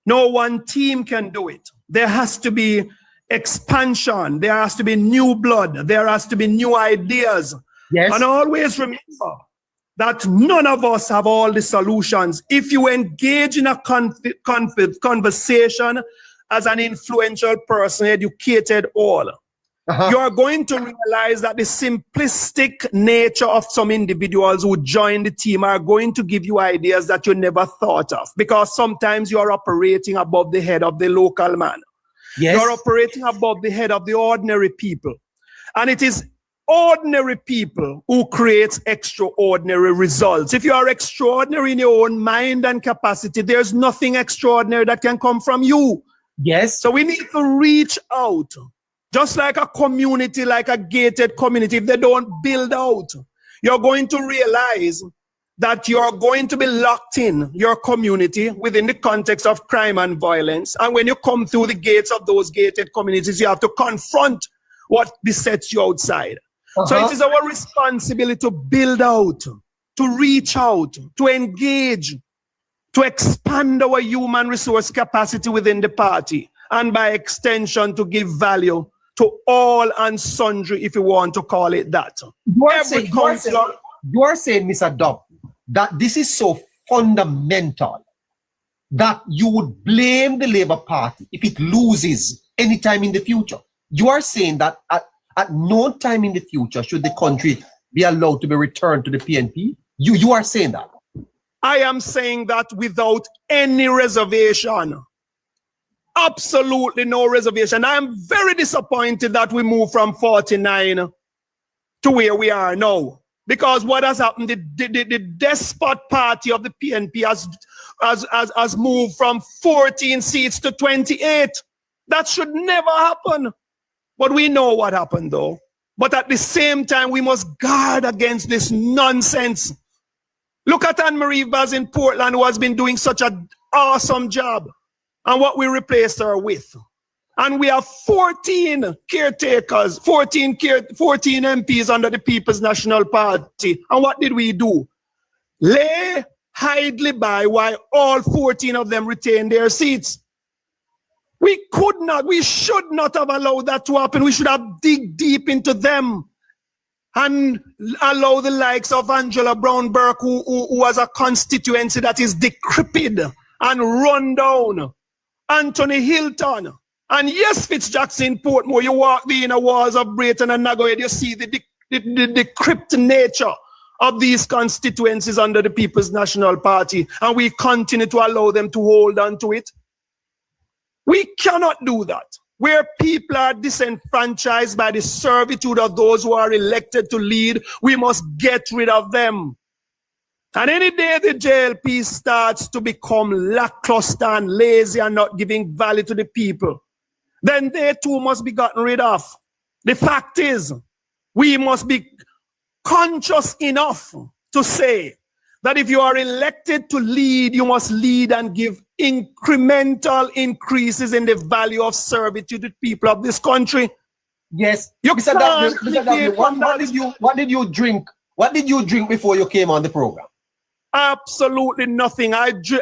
[SPEAKER 4] No one team can do it. There has to be expansion. There has to be new blood. There has to be new ideas.
[SPEAKER 1] Yes.
[SPEAKER 4] And always remember that none of us have all the solutions. If you engage in a conversation as an influential person, educated all, you are going to realize that the simplistic nature of some individuals who join the team are going to give you ideas that you never thought of, because sometimes you are operating above the head of the local man.
[SPEAKER 1] Yes.
[SPEAKER 4] You're operating above the head of the ordinary people. And it is ordinary people who create extraordinary results. If you are extraordinary in your own mind and capacity, there's nothing extraordinary that can come from you.
[SPEAKER 1] Yes.
[SPEAKER 4] So we need to reach out. Just like a community, like a gated community, if they don't build out, you're going to realize that you're going to be locked in your community within the context of crime and violence. And when you come through the gates of those gated communities, you have to confront what besets you outside. So it is our responsibility to build out, to reach out, to engage, to expand our human resource capacity within the party, and by extension to give value to all and sundry, if you want to call it that.
[SPEAKER 1] You are saying, Mr. Dobb, that this is so fundamental that you would blame the Labour Party if it loses any time in the future. You are saying that at no time in the future should the country be allowed to be returned to the PNP? You are saying that?
[SPEAKER 4] I am saying that without any reservation. Absolutely no reservation. I am very disappointed that we moved from 49 to where we are now. Because what has happened, the despot party of the PNP has moved from 14 seats to 28. That should never happen. But we know what happened though. But at the same time, we must guard against this nonsense. Look at Anne-Marie Vaz in Portland, who has been doing such an awesome job. And what we replaced her with. And we have 14 caretakers, 14 MPs under the People's National Party. And what did we do? Lay idly by while all 14 of them retain their seats. We could not, we should not have allowed that to happen. We should have dig deep into them and allow the likes of Angela Brown Burke, who has a constituency that is decrepit and run down. Anthony Hilton, and yes, Fitzjackson, Portmore, you walk the inner walls of Brayton and Nagoya, you see the crypt nature of these constituencies under the People's National Party, and we continue to allow them to hold on to it. We cannot do that. Where people are disenfranchised by the servitude of those who are elected to lead, we must get rid of them. And any day the JLP starts to become lackluster and lazy and not giving value to the people, then they too must be gotten rid of. The fact is, we must be conscious enough to say that if you are elected to lead, you must lead and give incremental increases in the value of servitude to the people of this country.
[SPEAKER 1] Yes.
[SPEAKER 4] You
[SPEAKER 1] Mr. W, what did you drink? What did you drink before you came on the program?
[SPEAKER 4] Absolutely nothing.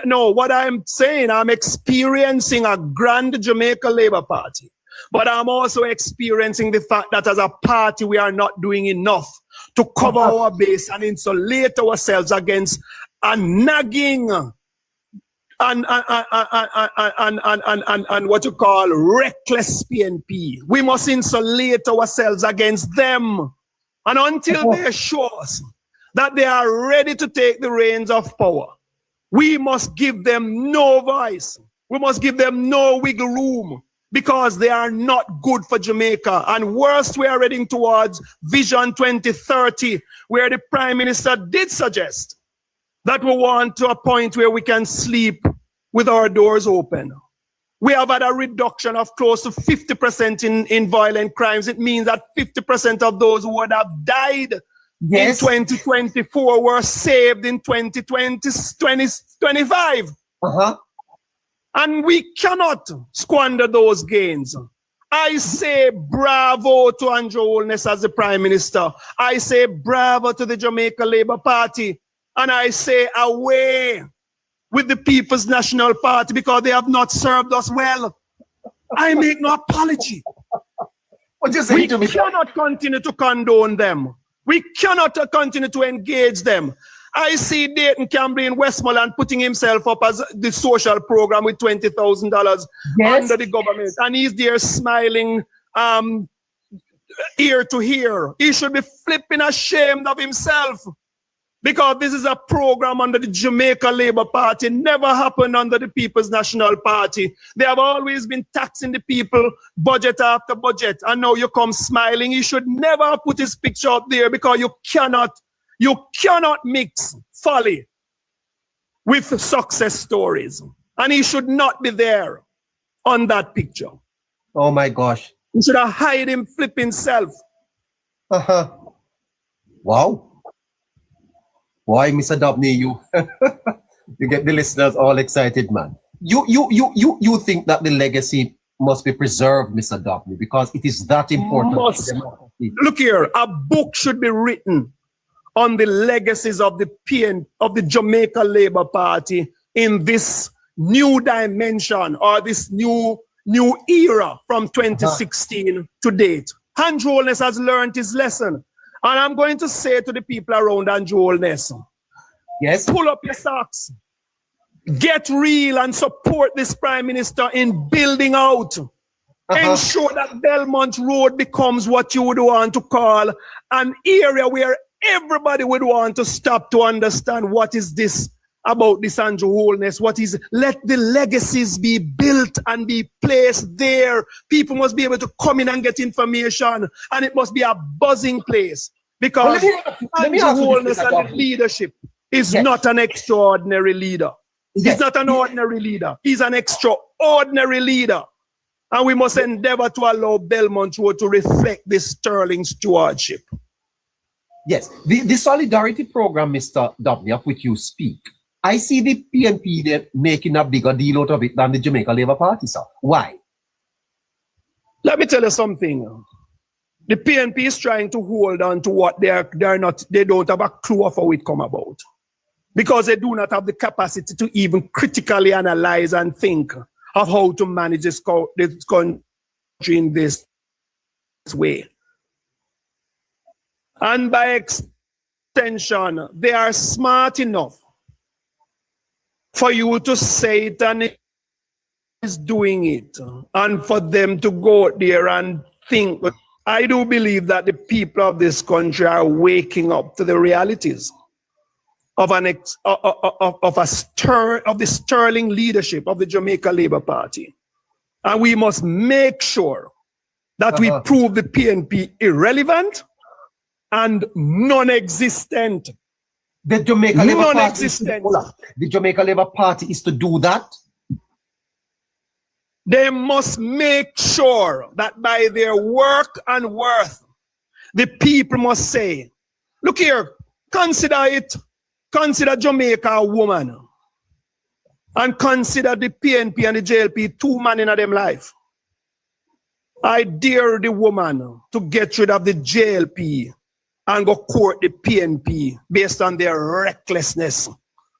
[SPEAKER 4] No, what I'm saying, I'm experiencing a grand Jamaica Labour Party. But I'm also experiencing the fact that as a party, we are not doing enough to cover our base and insulate ourselves against a nagging and what you call reckless PNP. We must insulate ourselves against them. And until they show us that they are ready to take the reins of power, we must give them no voice. We must give them no wiggle room, because they are not good for Jamaica. And worst, we are heading towards Vision 2030, where the Prime Minister did suggest that we want to a point where we can sleep with our doors open. We have had a reduction of close to 50% in violent crimes. It means that 50% of those who would have died in 2024 were saved in 2025. And we cannot squander those gains. I say bravo to Andrew Holness as the Prime Minister. I say bravo to the Jamaica Labour Party. And I say away with the People's National Party, because they have not served us well. I make no apology. We cannot continue to condone them. We cannot continue to engage them. I see Dayton Campbell in Westmoreland putting himself up as the social program with $20,000 under the government. And he's there smiling ear to ear. He should be flipping ashamed of himself, because this is a program under the Jamaica Labour Party. Never happened under the People's National Party. They have always been taxing the people budget after budget. And now you come smiling. He should never have put his picture up there, because you cannot mix folly with success stories. And he should not be there on that picture.
[SPEAKER 1] Oh my gosh.
[SPEAKER 4] He should have hide him flip himself.
[SPEAKER 1] Wow. Why, Mr. Dobney, you you get the listeners all excited, man. You think that the legacy must be preserved, Mr. Dobney, because it is that important.
[SPEAKER 4] Look here, a book should be written on the legacies of the Jamaica Labour Party in this new dimension, or this new era from 2016 to date. Andrew Holness has learned his lesson. And I'm going to say to the people around Andrew Holness, pull up your socks, get real, and support this Prime Minister in building out. Ensure that Belmont Road becomes what you would want to call an area where everybody would want to stop to understand what is this about this Andrew Holness. Let the legacies be built and be placed there. People must be able to come in and get information, and it must be a buzzing place, because Andrew Holness and the leadership is not an extraordinary leader. He's not an ordinary leader. He's an extraordinary leader. And we must endeavor to allow Belmont Road to reflect this sterling stewardship.
[SPEAKER 1] Yes, the solidarity program, Mr. Dobney, of which you speak, I see the PNP there making a bigger deal out of it than the Jamaica Labour Party, sir. Why?
[SPEAKER 4] Let me tell you something. The PNP is trying to hold on to what they don't have a clue of how it come about. Because they do not have the capacity to even critically analyze and think of how to manage this country in this way. And by extension, they are smart enough for you to say it and it is doing it, and for them to go there and think. But I do believe that the people of this country are waking up to the realities of the sterling leadership of the Jamaica Labour Party. And we must make sure that we prove the PNP irrelevant and non-existent.
[SPEAKER 1] The Jamaica Labour Party is to do that.
[SPEAKER 4] They must make sure that by their work and worth, the people must say, look here, consider Jamaica a woman, and consider the PNP and the JLP two men in them life. I dare the woman to get rid of the JLP and go court the PNP based on their recklessness.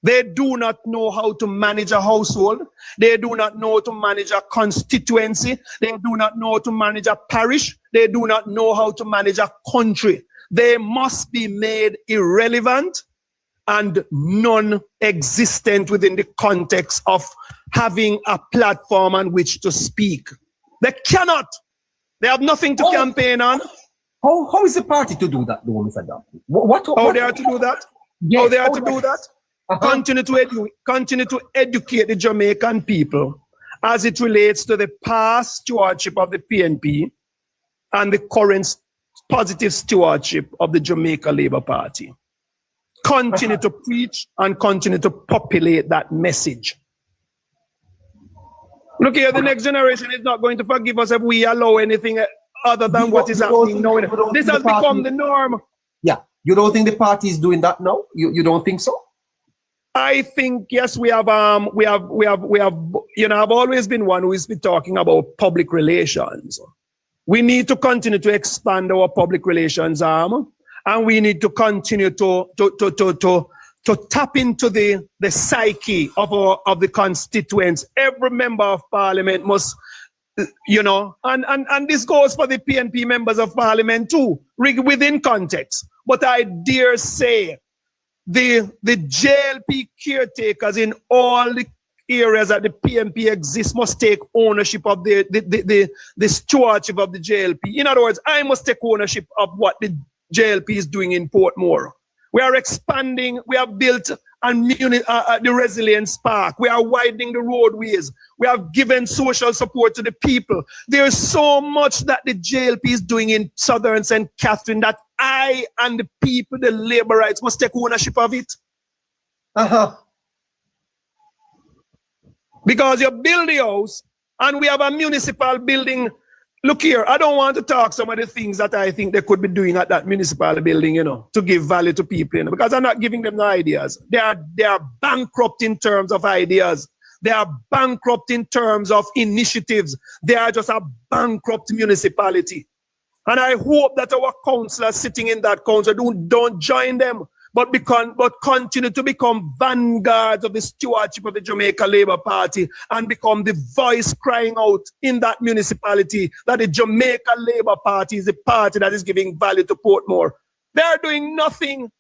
[SPEAKER 4] They do not know how to manage a household. They do not know how to manage a constituency. They do not know how to manage a parish. They do not know how to manage a country. They must be made irrelevant and non-existent within the context of having a platform on which to speak. They cannot. They have nothing to campaign on.
[SPEAKER 1] How is the party to do that, though, Mr. Duffy?
[SPEAKER 4] How they are to do that?
[SPEAKER 1] Yes,
[SPEAKER 4] How they are to do that?
[SPEAKER 1] Uh-huh.
[SPEAKER 4] Continue to educate the Jamaican people as it relates to the past stewardship of the PNP and the current positive stewardship of the Jamaica Labour Party. Continue to preach and continue to populate that message. Look here, the next generation is not going to forgive us if we allow anything other than what is happening now. This has become the norm.
[SPEAKER 1] Yeah. You don't think the party is doing that now? You don't think so?
[SPEAKER 4] I think yes, we have you know, I've always been one who has been talking about public relations. We need to continue to expand our public relations arm, and we need to continue to tap into the psyche of the constituents. Every member of parliament must, you know, and this goes for the PNP members of parliament too, within context. But I dare say the JLP caretakers in all the areas that the PNP exists must take ownership of the stewardship of the JLP. In other words, I must take ownership of what the JLP is doing in Portmore. We are expanding, we have built the resilience park, we are widening the roadways, we have given social support to the people. There's so much that the JLP is doing in Southern St. Catherine that I and the people, the laborites, must take ownership of it. Because you build the house and we have a municipal building. Look here, I don't want to talk some of the things that I think they could be doing at that municipal building, you know, to give value to people, you know, because I'm not giving them the ideas. They are bankrupt in terms of ideas. They are bankrupt in terms of initiatives. They are just a bankrupt municipality. And I hope that our councillors sitting in that council don't join them, but continue to become vanguards of the stewardship of the Jamaica Labour Party and become the voice crying out in that municipality that the Jamaica Labour Party is the party that is giving value to Portmore. They are doing nothing.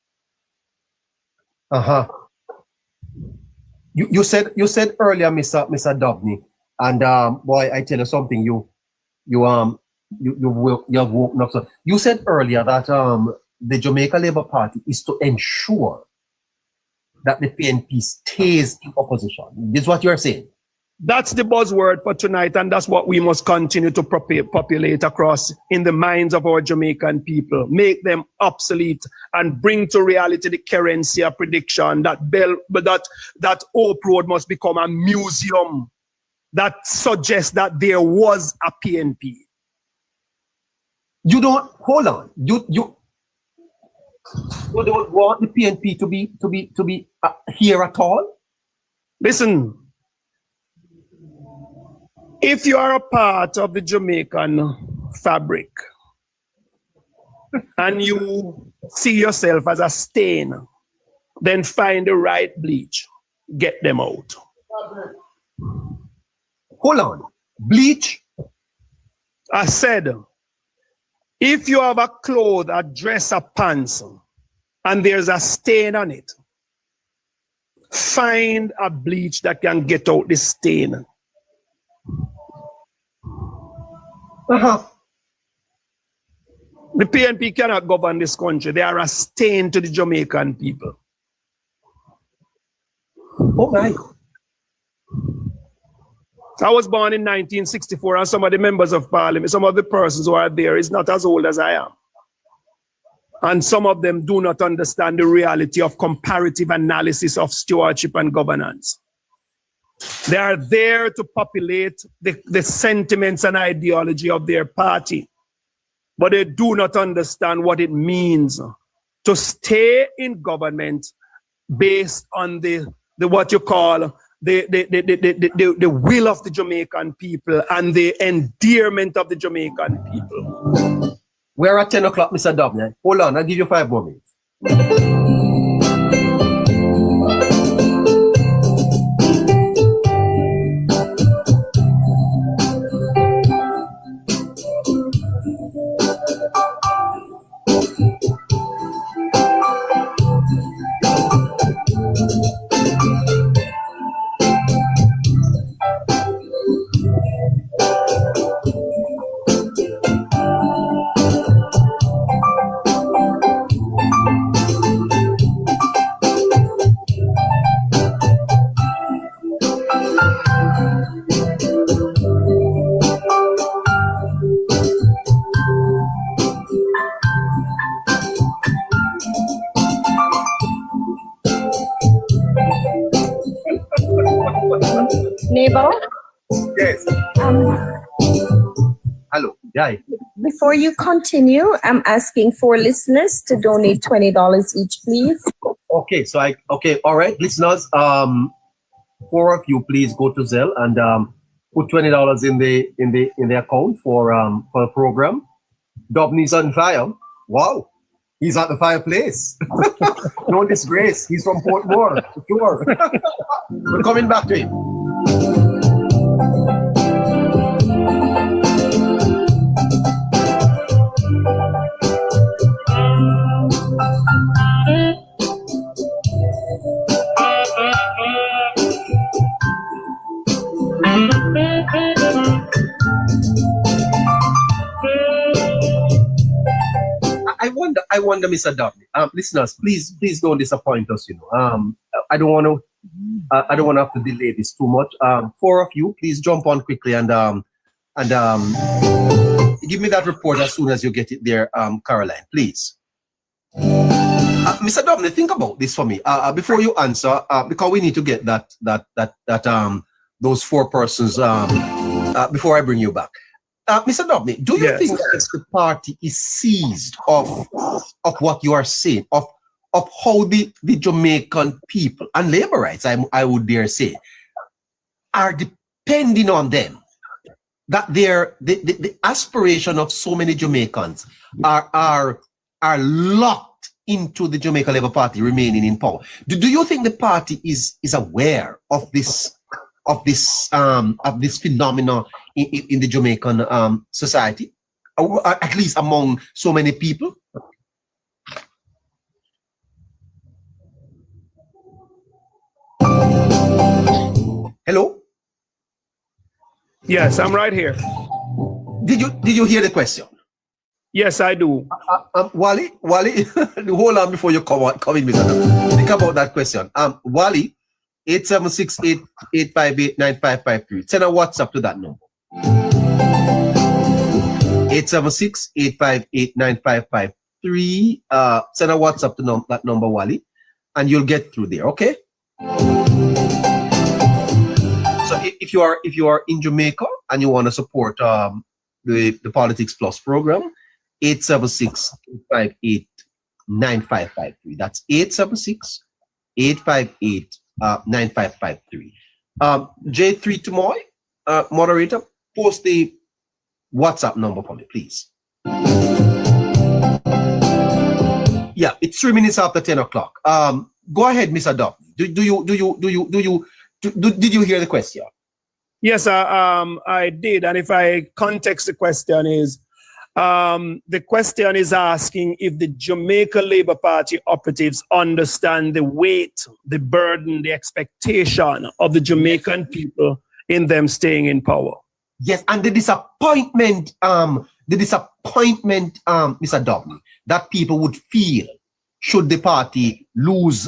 [SPEAKER 1] You said earlier, Mr. Dobney, and boy, I tell you something, you've woken up. So you said earlier that the Jamaica Labour Party is to ensure that the PNP stays in opposition. This is what you're saying.
[SPEAKER 4] That's the buzzword for tonight, and that's what we must continue to populate across in the minds of our Jamaican people, make them obsolete and bring to reality the currency of prediction that Hope Road must become a museum that suggests that there was a PNP.
[SPEAKER 1] You don't, hold on. You don't want the PNP to be here at all?
[SPEAKER 4] Listen, if you are a part of the Jamaican fabric and you see yourself as a stain, then find the right bleach, get them out.
[SPEAKER 1] Hold on. Bleach?
[SPEAKER 4] I said, if you have a cloth, a dress, a pants, and there's a stain on it, find a bleach that can get out the stain. The PNP cannot govern this country. They are a stain to the Jamaican people.
[SPEAKER 1] Oh my.
[SPEAKER 4] I was born in 1964, and some of the members of parliament, some of the persons who are there is not as old as I am. And some of them do not understand the reality of comparative analysis of stewardship and governance. They are there to populate the sentiments and ideology of their party, but they do not understand what it means to stay in government based on the what you call the will of the Jamaican people and the endearment of the Jamaican people.
[SPEAKER 1] We're at 10 o'clock, Mr. Dobney. Hold on, I'll give you 5 more minutes.
[SPEAKER 3] Neighbor,
[SPEAKER 1] Yes.
[SPEAKER 3] um,
[SPEAKER 1] Hello. Yeah.
[SPEAKER 3] before you continue, I'm asking for listeners to donate $20 each, please.
[SPEAKER 1] Okay. So okay. All right, listeners. 4 of you, please go to Zelle and put $20 in the account for the program. Dobney's on fire. Wow. He's at the fireplace. No disgrace. He's from Portmore, for sure. We're coming back to him. I wonder, Mr. Dobney. Listeners, please don't disappoint us. I don't want to have to delay this too much. 4 of you, please jump on quickly and give me that report as soon as you get it there, Caroline, please. Mr. Dobney, think about this for me before you answer, because we need to get those 4 persons before I bring you back. Mr. Dobney, do you think that the party is seized of what you are saying, of how the Jamaican people and labor rights, I would dare say, are depending on them? That the aspiration of so many Jamaicans are locked into the Jamaica Labour Party remaining in power. Do you think the party is aware of this phenomenon in the Jamaican society, or at least among so many people? Hello?
[SPEAKER 4] Yes, I'm right here.
[SPEAKER 1] Did you hear the question?
[SPEAKER 4] Yes, I do.
[SPEAKER 1] Wally, hold on before you come in, Mr. Think about that question. Wally, 876-858-9553. Send a WhatsApp to that number. 876-858-9553. Send a WhatsApp to that number, Wally, and you'll get through there, okay? So if you are in Jamaica and you want to support the Politics Plus program, 876-858-9553. That's 876-858-9553. J3 Tomoy, moderator, post the WhatsApp number for me, please. Yeah, it's 3 minutes after 10 o'clock. Go ahead, Mr. Dobney. Did you hear the question?
[SPEAKER 4] Yes, I did. And if I context the question is, the question is asking if the Jamaica Labour Party operatives understand the weight, the burden, the expectation of the Jamaican people in them staying in power.
[SPEAKER 1] Yes, and the disappointment, Mr. Dobney, that people would feel should the party lose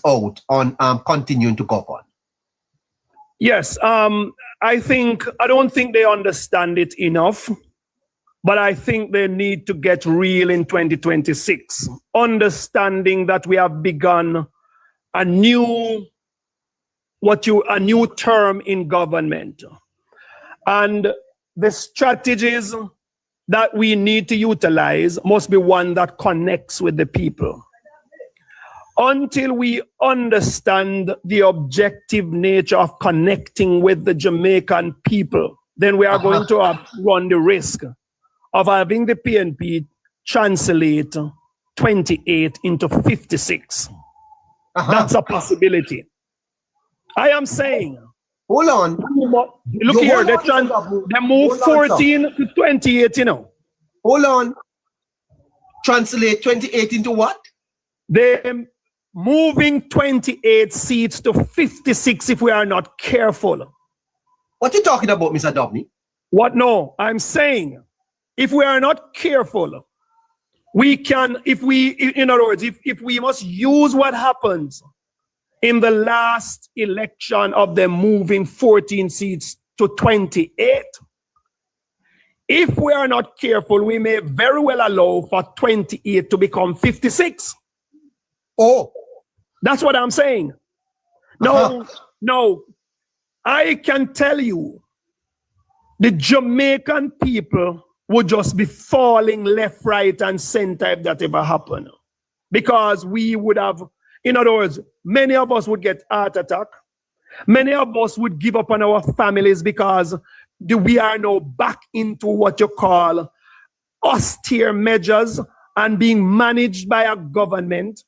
[SPEAKER 1] out on continuing to govern.
[SPEAKER 4] Yes, I don't think they understand it enough, but I think they need to get real in 2026, understanding that we have begun a new term in government. And the strategies that we need to utilize must be one that connects with the people. Until we understand the objective nature of connecting with the Jamaican people, then we are going to run the risk of having the PNP translate 28 into 56. That's a possibility. I am saying,
[SPEAKER 1] hold on.
[SPEAKER 4] Look here, they move 14 to 28,
[SPEAKER 1] Hold on. Translate 28 into what?
[SPEAKER 4] They're moving 28 seats to 56 if we are not careful.
[SPEAKER 1] What are you talking about, Mr. Dobney?
[SPEAKER 4] What? No, I'm saying if we are not careful, we can, in other words, if we must use what happens in the last election of them moving 14 seats to 28, if we are not careful, we may very well allow for 28 to become 56.
[SPEAKER 1] Oh,
[SPEAKER 4] that's what I'm saying. No, I can tell you, the Jamaican people would just be falling left, right, and center if that ever happened. Because we would have, in other words, many of us would get heart attack. Many of us would give up on our families because we are now back into what you call austere measures and being managed by a government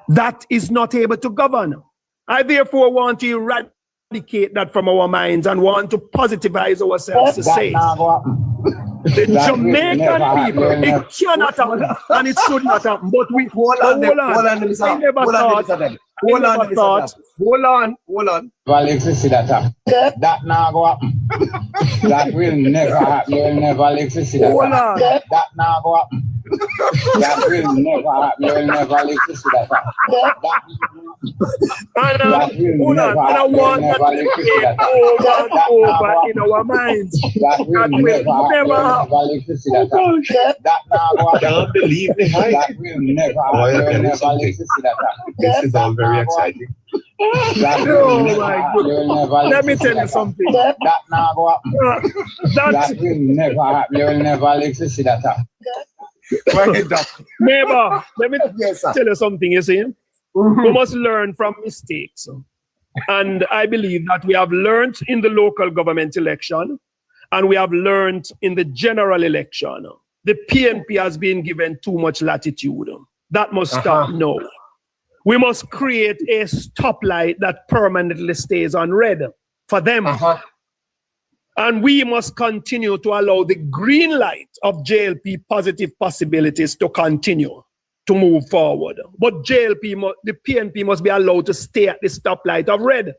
[SPEAKER 4] that is not able to govern. I therefore want to eradicate that from our minds and want to positivize ourselves to say the Jamaican people, it cannot happen and it should not happen. But we hold on. I never thought.
[SPEAKER 1] Hold on.
[SPEAKER 7] Well, exist that now go up. That will never happen. You will never exist that. That now go up. That will never happen. You will never exist that.
[SPEAKER 4] And I want that to be over and over in our minds.
[SPEAKER 7] That will never happen. That now go up.
[SPEAKER 6] I can't believe me.
[SPEAKER 7] That will never happen. You will never exist that.
[SPEAKER 6] This is all very exciting.
[SPEAKER 4] Oh my goodness. Let me tell you something.
[SPEAKER 7] That now go up.
[SPEAKER 4] That
[SPEAKER 7] will never happen. You will never exist that.
[SPEAKER 4] Neighbor, let me tell you something, you see. We must learn from mistakes. And I believe that we have learned in the local government election and we have learned in the general election. The PNP has been given too much latitude. That must stop now. We must create a stoplight that permanently stays on red for them. And we must continue to allow the green light of JLP positive possibilities to continue to move forward. But JLP, the PNP must be allowed to stay at the stoplight of red.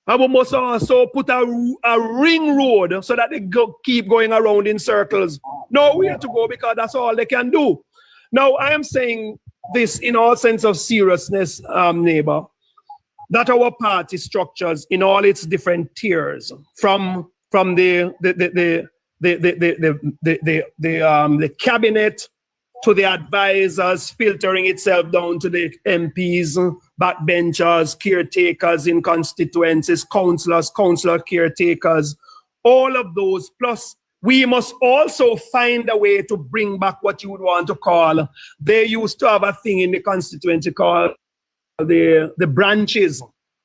[SPEAKER 4] And we must also put a ring road so that they keep going around in circles. Nowhere to go because that's all they can do. Now, I am saying this in all sense of seriousness, neighbor, that our party structures in all its different tiers, from the cabinet to the advisors, filtering itself down to the MPs, backbenchers, caretakers in constituencies, councillors, councillor caretakers, all of those. Plus, we must also find a way to bring back what you would want to call, they used to have a thing in the constituency called the branches.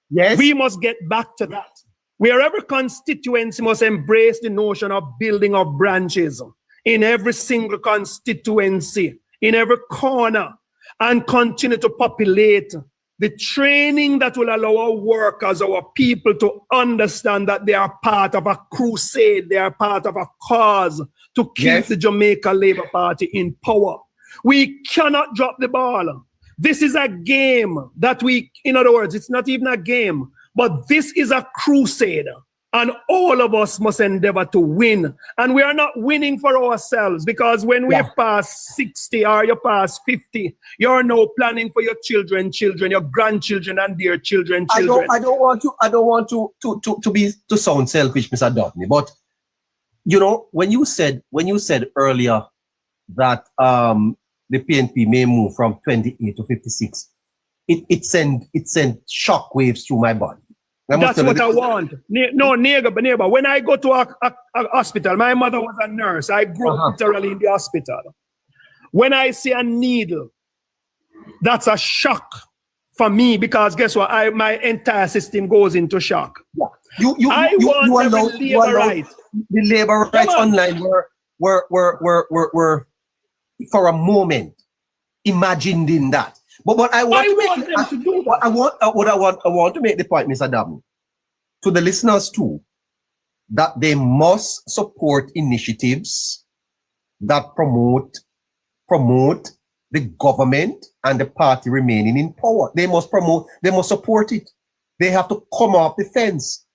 [SPEAKER 1] Yes.
[SPEAKER 4] We must get back to that. Where every constituency must embrace the notion of building of branches in every single constituency, in every corner, and continue to populate the training that will allow our workers, our people to understand that they are part of a crusade, they are part of a cause to keep the Jamaica Labour Party in power. We cannot drop the ball. This is a game that in other words, it's not even a game, but this is a crusade. And all of us must endeavor to win. And we are not winning for ourselves because when we pass 60 or you pass 50, you're now planning for your children, your grandchildren, and their children.
[SPEAKER 1] I don't want to sound selfish, Mr. Dobney, but you know, when you said earlier that the PNP may move from 28 to 56, it sent shockwaves through my body.
[SPEAKER 4] That's what I want. No, neighbor, when I go to a hospital, my mother was a nurse. I grew up literally in the hospital. When I see a needle, that's a shock for me because guess what? My entire system goes into shock.
[SPEAKER 1] You allowed the labor rights online were for a moment imagining that. But I want them to do that. I want to make the point, Mr. Dabney, to the listeners too, that they must support initiatives that promote the government and the party remaining in power. They must support it. They have to come off the fence.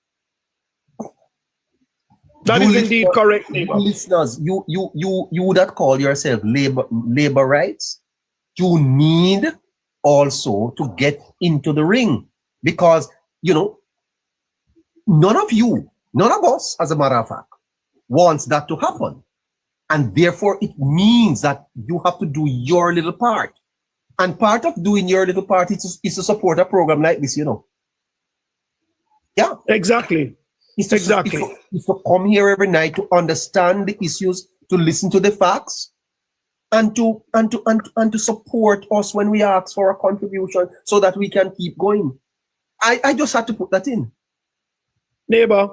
[SPEAKER 4] That is indeed correct, neighbor.
[SPEAKER 1] Listeners, you that call yourself labor rights, you need also to get into the ring because, you know, none of us, as a matter of fact, wants that to happen. And therefore, it means that you have to do your little part. And part of doing your little part is to support a program like this, you know. Yeah.
[SPEAKER 4] Exactly.
[SPEAKER 1] Is to,
[SPEAKER 4] Exactly.
[SPEAKER 1] is to come here every night to understand the issues, to listen to the facts, and to support us when we ask for a contribution so that we can keep going. I just had to put that in.
[SPEAKER 4] Neighbor,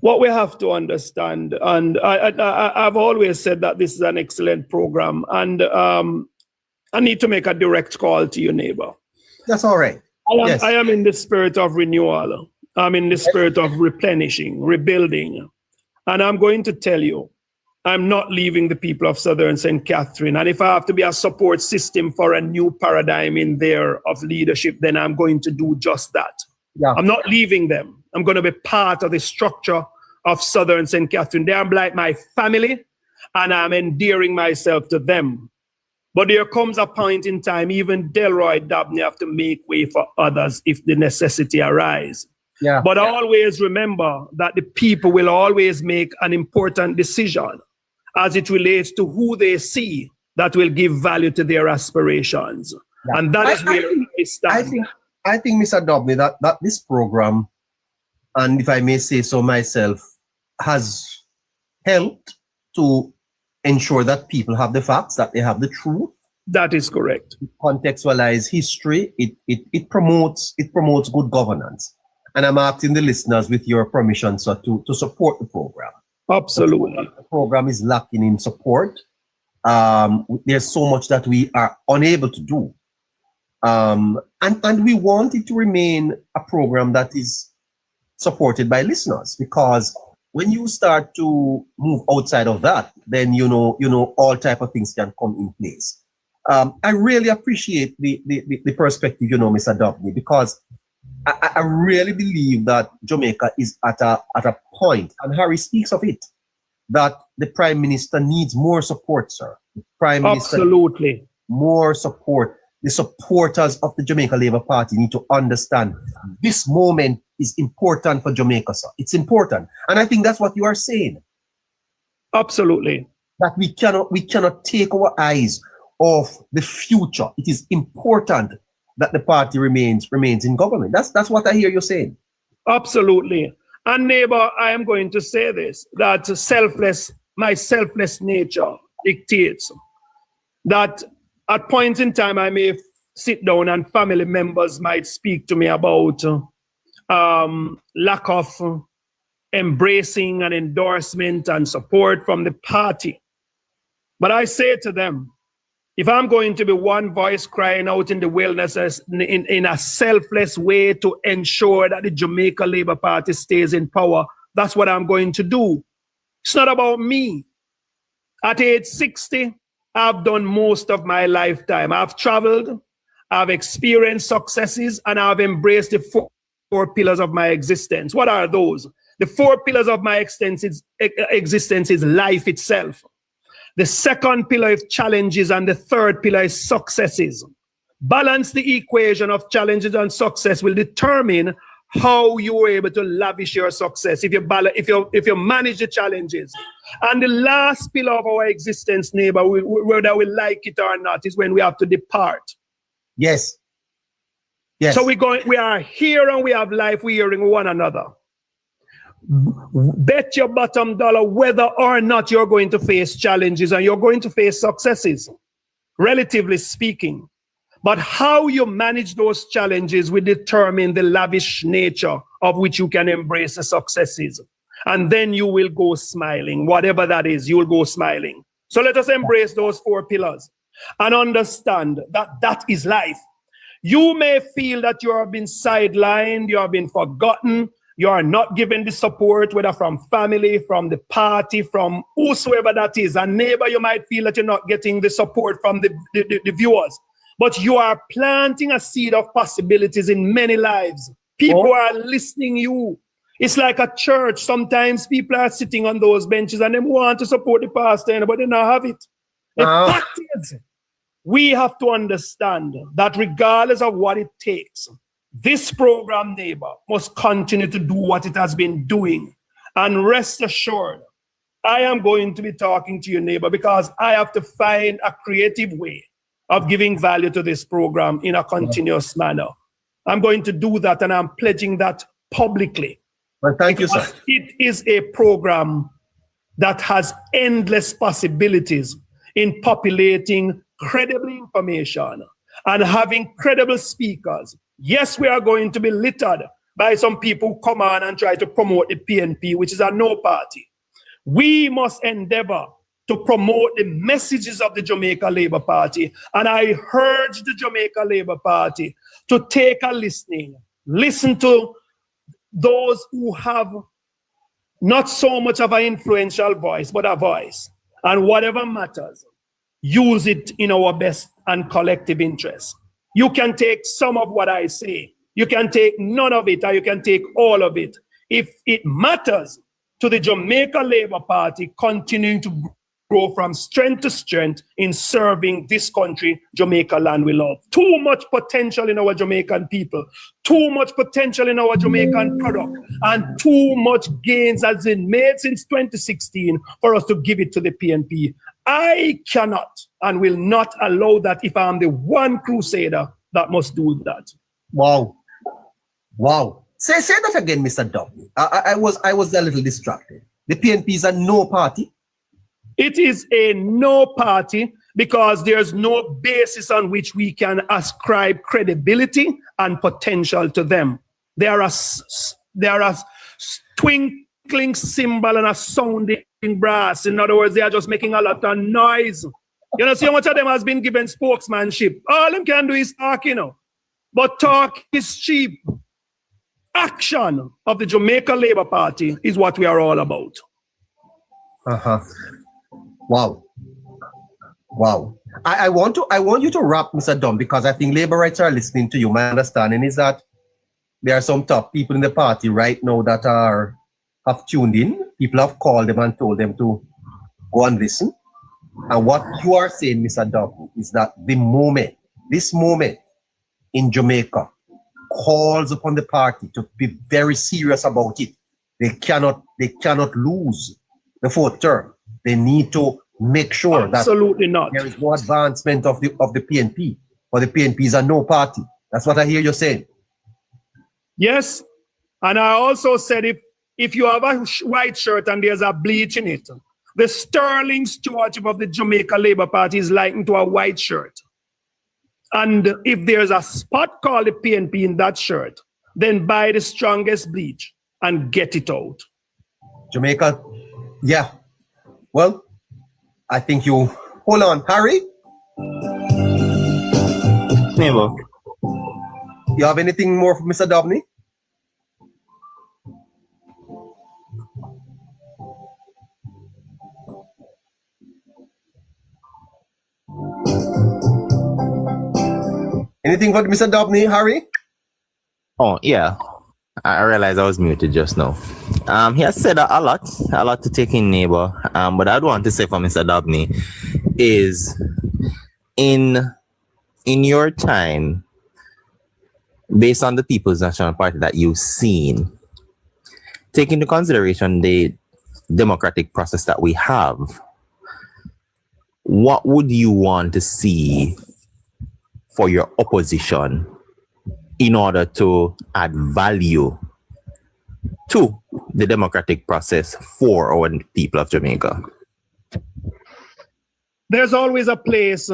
[SPEAKER 4] what we have to understand, and I've always said that this is an excellent program, and I need to make a direct call to you, neighbor.
[SPEAKER 1] That's all right.
[SPEAKER 4] I am in the spirit of renewal. I'm in the spirit of replenishing, rebuilding. And I'm going to tell you, I'm not leaving the people of Southern St. Catherine. And if I have to be a support system for a new paradigm in there of leadership, then I'm going to do just that.
[SPEAKER 1] Yeah.
[SPEAKER 4] I'm not leaving them. I'm going to be part of the structure of Southern St. Catherine. They are like my family, and I'm endearing myself to them. But there comes a point in time, even Delroy Dabney have to make way for others if the necessity arises.
[SPEAKER 1] Yeah.
[SPEAKER 4] But always remember that the people will always make an important decision as it relates to who they see that will give value to their aspirations. Yeah. And that is where I stand.
[SPEAKER 1] I think, Mr. Dobney, that this program, and if I may say so myself, has helped to ensure that people have the facts, that they have the truth.
[SPEAKER 4] That is correct.
[SPEAKER 1] Contextualize history. It promotes good governance. And I'm asking the listeners, with your permission, sir, to support the program.
[SPEAKER 4] Absolutely.
[SPEAKER 1] The program is lacking in support. There's so much that we are unable to do. And we want it to remain a program that is supported by listeners, because when you start to move outside of that, then you know all type of things can come in place. I really appreciate the perspective, Mr. Dobney, because I really believe that Jamaica is at a point, and Harry speaks of it, that the Prime Minister needs more support, sir. The Prime Minister
[SPEAKER 4] absolutely
[SPEAKER 1] more support. The supporters of the Jamaica Labour Party need to understand this moment is important for Jamaica, sir. It's important. And I think that's what you are saying.
[SPEAKER 4] Absolutely.
[SPEAKER 1] That we cannot take our eyes off the future. It is important that the party remains in government. That's what I hear you saying.
[SPEAKER 4] Absolutely. And neighbor, I am going to say this, that my selfless nature dictates that at points in time, I may sit down and family members might speak to me about lack of embracing and endorsement and support from the party. But I say to them, if I'm going to be one voice crying out in the wilderness in a selfless way to ensure that the Jamaica Labour Party stays in power, that's what I'm going to do. It's not about me. At age 60, I've done most of my lifetime. I've traveled, I've experienced successes, and I've embraced the four pillars of my existence. What are those? The 4 pillars of my existence is life itself. The second pillar is challenges, and the third pillar is successes. Balance the equation of challenges and success will determine how you are able to lavish your success if you manage the challenges. And the last pillar of our existence, neighbor, whether we like it or not, is when we have to depart.
[SPEAKER 1] Yes. Yes.
[SPEAKER 4] So we are here and we have life, we hearing one another. Bet your bottom dollar whether or not you're going to face challenges and you're going to face successes, relatively speaking. But how you manage those challenges will determine the lavish nature of which you can embrace the successes. And then you will go smiling, whatever that is, you will go smiling. So let us embrace those 4 pillars and understand that that is life. You may feel that you have been sidelined, you have been forgotten, you are not given the support, whether from family, from the party, from whosoever that is. And neighbor, you might feel that you're not getting the support from the viewers. But you are planting a seed of possibilities in many lives. People are listening to you. It's like a church. Sometimes people are sitting on those benches and they want to support the pastor, but they don't have it. The fact is, we have to understand that regardless of what it takes, this program, neighbor, must continue to do what it has been doing. And rest assured, I am going to be talking to you, neighbor, because I have to find a creative way of giving value to this program in a continuous manner. I'm going to do that, and I'm pledging that publicly.
[SPEAKER 1] Well, thank you, sir.
[SPEAKER 4] It is a program that has endless possibilities in populating credible information and having credible speakers. Yes, we are going to be littered by some people who come on and try to promote the PNP, which is a no party. We must endeavor to promote the messages of the Jamaica Labour Party. And I urge the Jamaica Labour Party to take a listen to those who have not so much of an influential voice, but a voice. And whatever matters, use it in our best and collective interest. You can take some of what I say. You can take none of it, or you can take all of it. If it matters to the Jamaica Labour Party continuing to grow from strength to strength in serving this country, Jamaica land we love. Too much potential in our Jamaican people, too much potential in our Jamaican product, and too much gains has been made since 2016 for us to give it to the PNP. I cannot and will not allow that if I'm the one crusader that must do that.
[SPEAKER 1] Wow. Wow. Say that again, Mr. Dobney. I was a little distracted. The PNP is a no party.
[SPEAKER 4] It is a no party because there's no basis on which we can ascribe credibility and potential to them. They are a twinkling cymbal and a sounding brass. In other words, they are just making a lot of noise. You know, see how much of them has been given spokesmanship. All them can do is talk, you know. But talk is cheap. Action of the Jamaica Labour Party is what we are all about.
[SPEAKER 1] Uh-huh. Wow. Wow. I want you to wrap, Mr. Dunn, because I think labor rights are listening to you. My understanding is that there are some top people in the party right now that have tuned in. People have called them and told them to go and listen. And what you are saying, Mr. Dunn, is that this moment in Jamaica calls upon the party to be very serious about it. They cannot lose the fourth term. They need to make sure that there is no advancement of the PNP, or the PNP is a no party. That's what I hear you saying.
[SPEAKER 4] Yes, and I also said if you have a white shirt and there's a bleach in it, the sterling stewardship of the Jamaica Labour Party is likened to a white shirt. And if there's a spot called the PNP in that shirt, then buy the strongest bleach and get it out.
[SPEAKER 1] Jamaica, yeah. Well, I think you... Hold on, Harry?
[SPEAKER 2] Neighbor.
[SPEAKER 1] You have anything more for Mr. Dobney? Anything for Mr. Dobney, Harry?
[SPEAKER 2] Oh, yeah. I realized I was muted just now. He has said a lot to take in, neighbor. But I'd want to say for Mr. Dobney is in your time, based on the People's National Party that you've seen, take into consideration the democratic process that we have, what would you want to see for your opposition in order to add value to the democratic process for our people of Jamaica?
[SPEAKER 4] There's always a place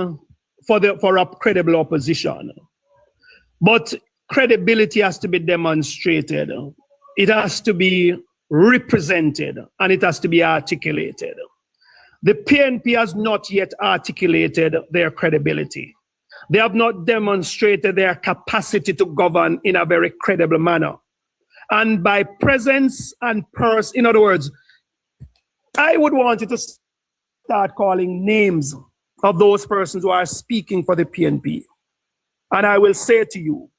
[SPEAKER 4] for a credible opposition, but credibility has to be demonstrated. It has to be represented, and it has to be articulated. The PNP has not yet articulated their credibility. They have not demonstrated their capacity to govern in a very credible manner. And by presence and purse, in other words, I would want you to start calling names of those persons who are speaking for the PNP. And I will say to you,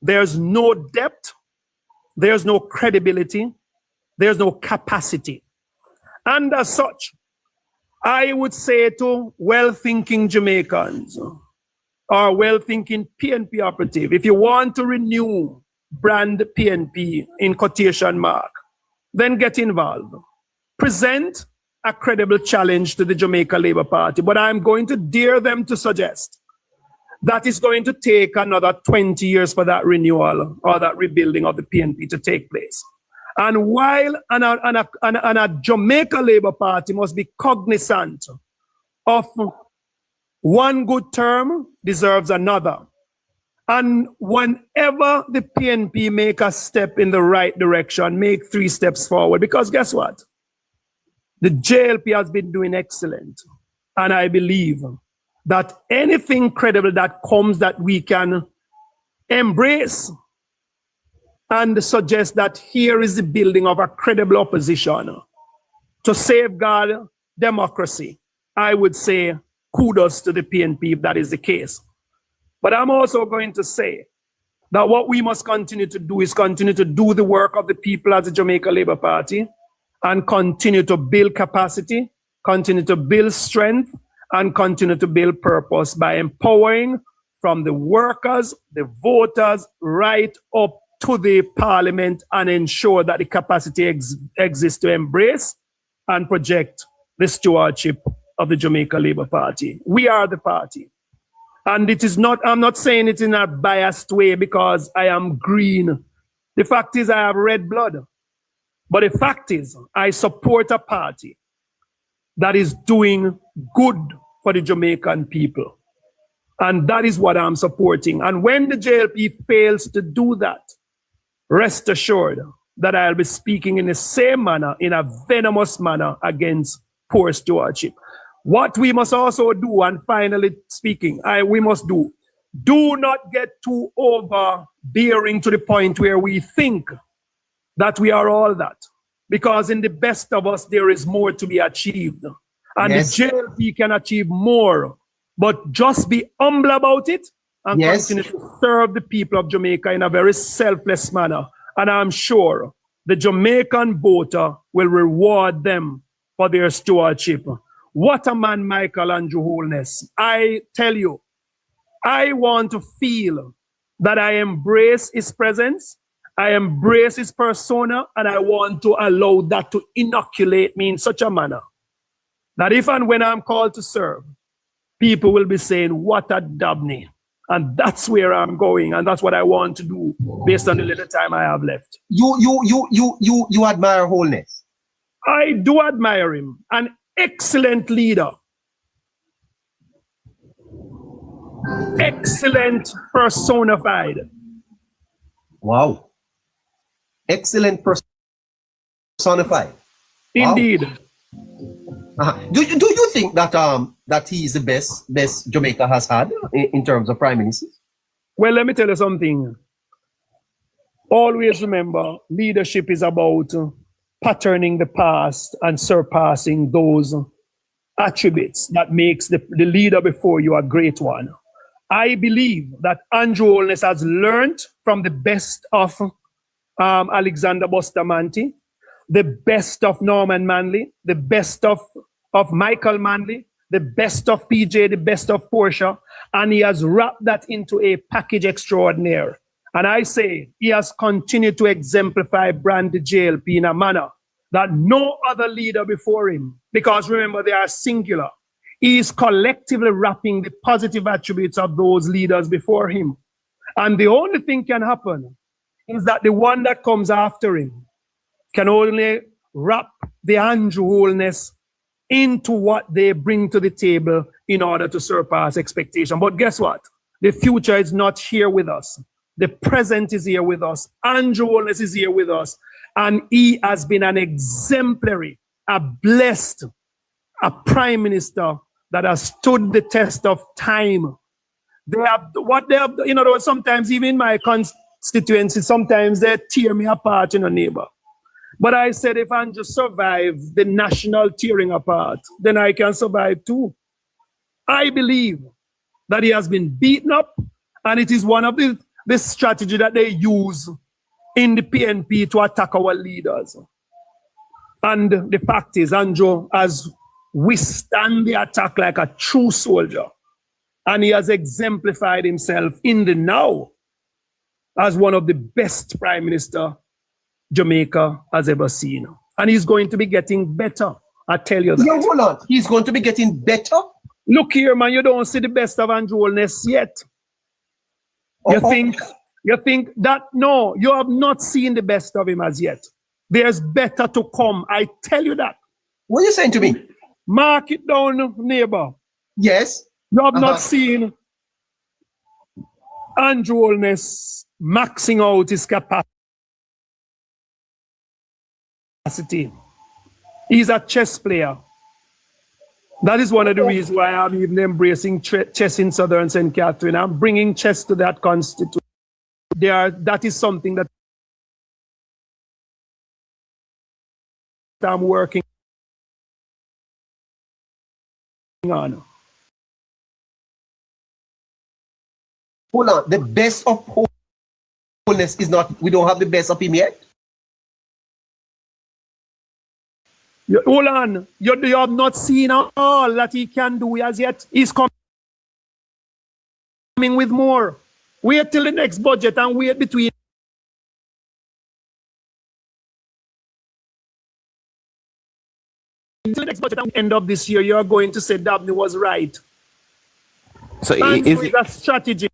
[SPEAKER 4] there's no depth, there's no credibility, there's no capacity. And as such, I would say to well-thinking Jamaicans, or well-thinking PNP operative, if you want to renew brand PNP in quotation mark, then get involved. Present a credible challenge to the Jamaica Labour Party, but I'm going to dare them to suggest that is going to take another 20 years for that renewal or that rebuilding of the PNP to take place. And while a Jamaica Labour Party must be cognizant of one good term deserves another. And whenever the PNP make a step in the right direction, make 3 steps forward. Because guess what? The JLP has been doing excellent. And I believe that anything credible that comes that we can embrace and suggest that here is the building of a credible opposition to safeguard democracy, I would say kudos to the PNP if that is the case. But I'm also going to say that what we must continue to do is continue to do the work of the people as the Jamaica Labour Party and continue to build capacity, continue to build strength, and continue to build purpose by empowering from the workers, the voters, right up to the parliament and ensure that the capacity exists to embrace and project the stewardship of the Jamaica Labour Party. We are the party. And it is not, I'm not saying it in a biased way because I am green. The fact is I have red blood. But the fact is I support a party that is doing good for the Jamaican people. And that is what I'm supporting. And when the JLP fails to do that, rest assured that I'll be speaking in the same manner, in a venomous manner against poor stewardship. What we must also do, and finally speaking, we must do not get too overbearing to the point where we think that we are all that. Because in the best of us, there is more to be achieved. And yes, the JLP can achieve more, but just be humble about it and continue to serve the people of Jamaica in a very selfless manner. And I'm sure the Jamaican voter will reward them for their stewardship. What a man, Michael Andrew Holness. I tell you, I want to feel that I embrace his presence, I embrace his persona, and I want to allow that to inoculate me in such a manner that if and when I'm called to serve, people will be saying, what a Dabney. And that's where I'm going, and that's what I want to do based on the little time I have left.
[SPEAKER 1] You admire Holness?
[SPEAKER 4] I do admire him. An excellent leader. Excellent personified.
[SPEAKER 1] Wow. Excellent personified.
[SPEAKER 4] Indeed.
[SPEAKER 1] Wow. Do you think that that he is the best Jamaica has had in terms of prime minister?
[SPEAKER 4] Well, let me tell you something. Always remember, leadership is about patterning the past and surpassing those attributes that makes the leader before you a great one. I believe that Andrew Holness has learned from the best of Alexander Bustamante, the best of Norman Manley, the best of Michael Manley, the best of PJ, the best of Portia, and he has wrapped that into a package extraordinaire. And I say he has continued to exemplify brand the JLP in a manner that no other leader before him, because remember, they are singular. He is collectively wrapping the positive attributes of those leaders before him. And the only thing can happen is that the one that comes after him can only wrap the Andrew Holness into what they bring to the table in order to surpass expectation. But guess what? The future is not here with us. The present is here with us. Andrew Holness is here with us. And he has been an exemplary, a blessed, a prime minister that has stood the test of time. They have, what they have, you know, sometimes even in my constituency, sometimes they tear me apart, neighbor. But I said, if I just survive the national tearing apart, then I can survive too. I believe that he has been beaten up, and it is one of the strategy that they use in the PNP to attack our leaders. And the fact is, Andrew has withstand the attack like a true soldier. And he has exemplified himself in the now as one of the best prime minister Jamaica has ever seen. And he's going to be getting better. I tell you that.
[SPEAKER 1] Yeah, hold on. He's going to be getting better?
[SPEAKER 4] Look here, man, you don't see the best of Andrew Holness yet. You think that, no, you have not seen the best of him as yet. There's better to come. I tell you that.
[SPEAKER 1] What are you saying to me?
[SPEAKER 4] Mark it down, neighbor.
[SPEAKER 1] Yes.
[SPEAKER 4] You have not seen Andrew Holness maxing out his capacity. He's a chess player. That is one of the reasons why I'm even embracing chess in Southern St. Catherine. I'm bringing chess to that constitution. That is something that I'm working on.
[SPEAKER 1] Hold on. The best of Holness is not, we don't have the best of him yet?
[SPEAKER 4] Hold on. You have not seen all that he can do as yet. He's coming with more. Wait till the next budget and wait between the next budget and end of this year. You are going to say Dabney was right.
[SPEAKER 2] So
[SPEAKER 4] And
[SPEAKER 2] is
[SPEAKER 4] so it's a strategy.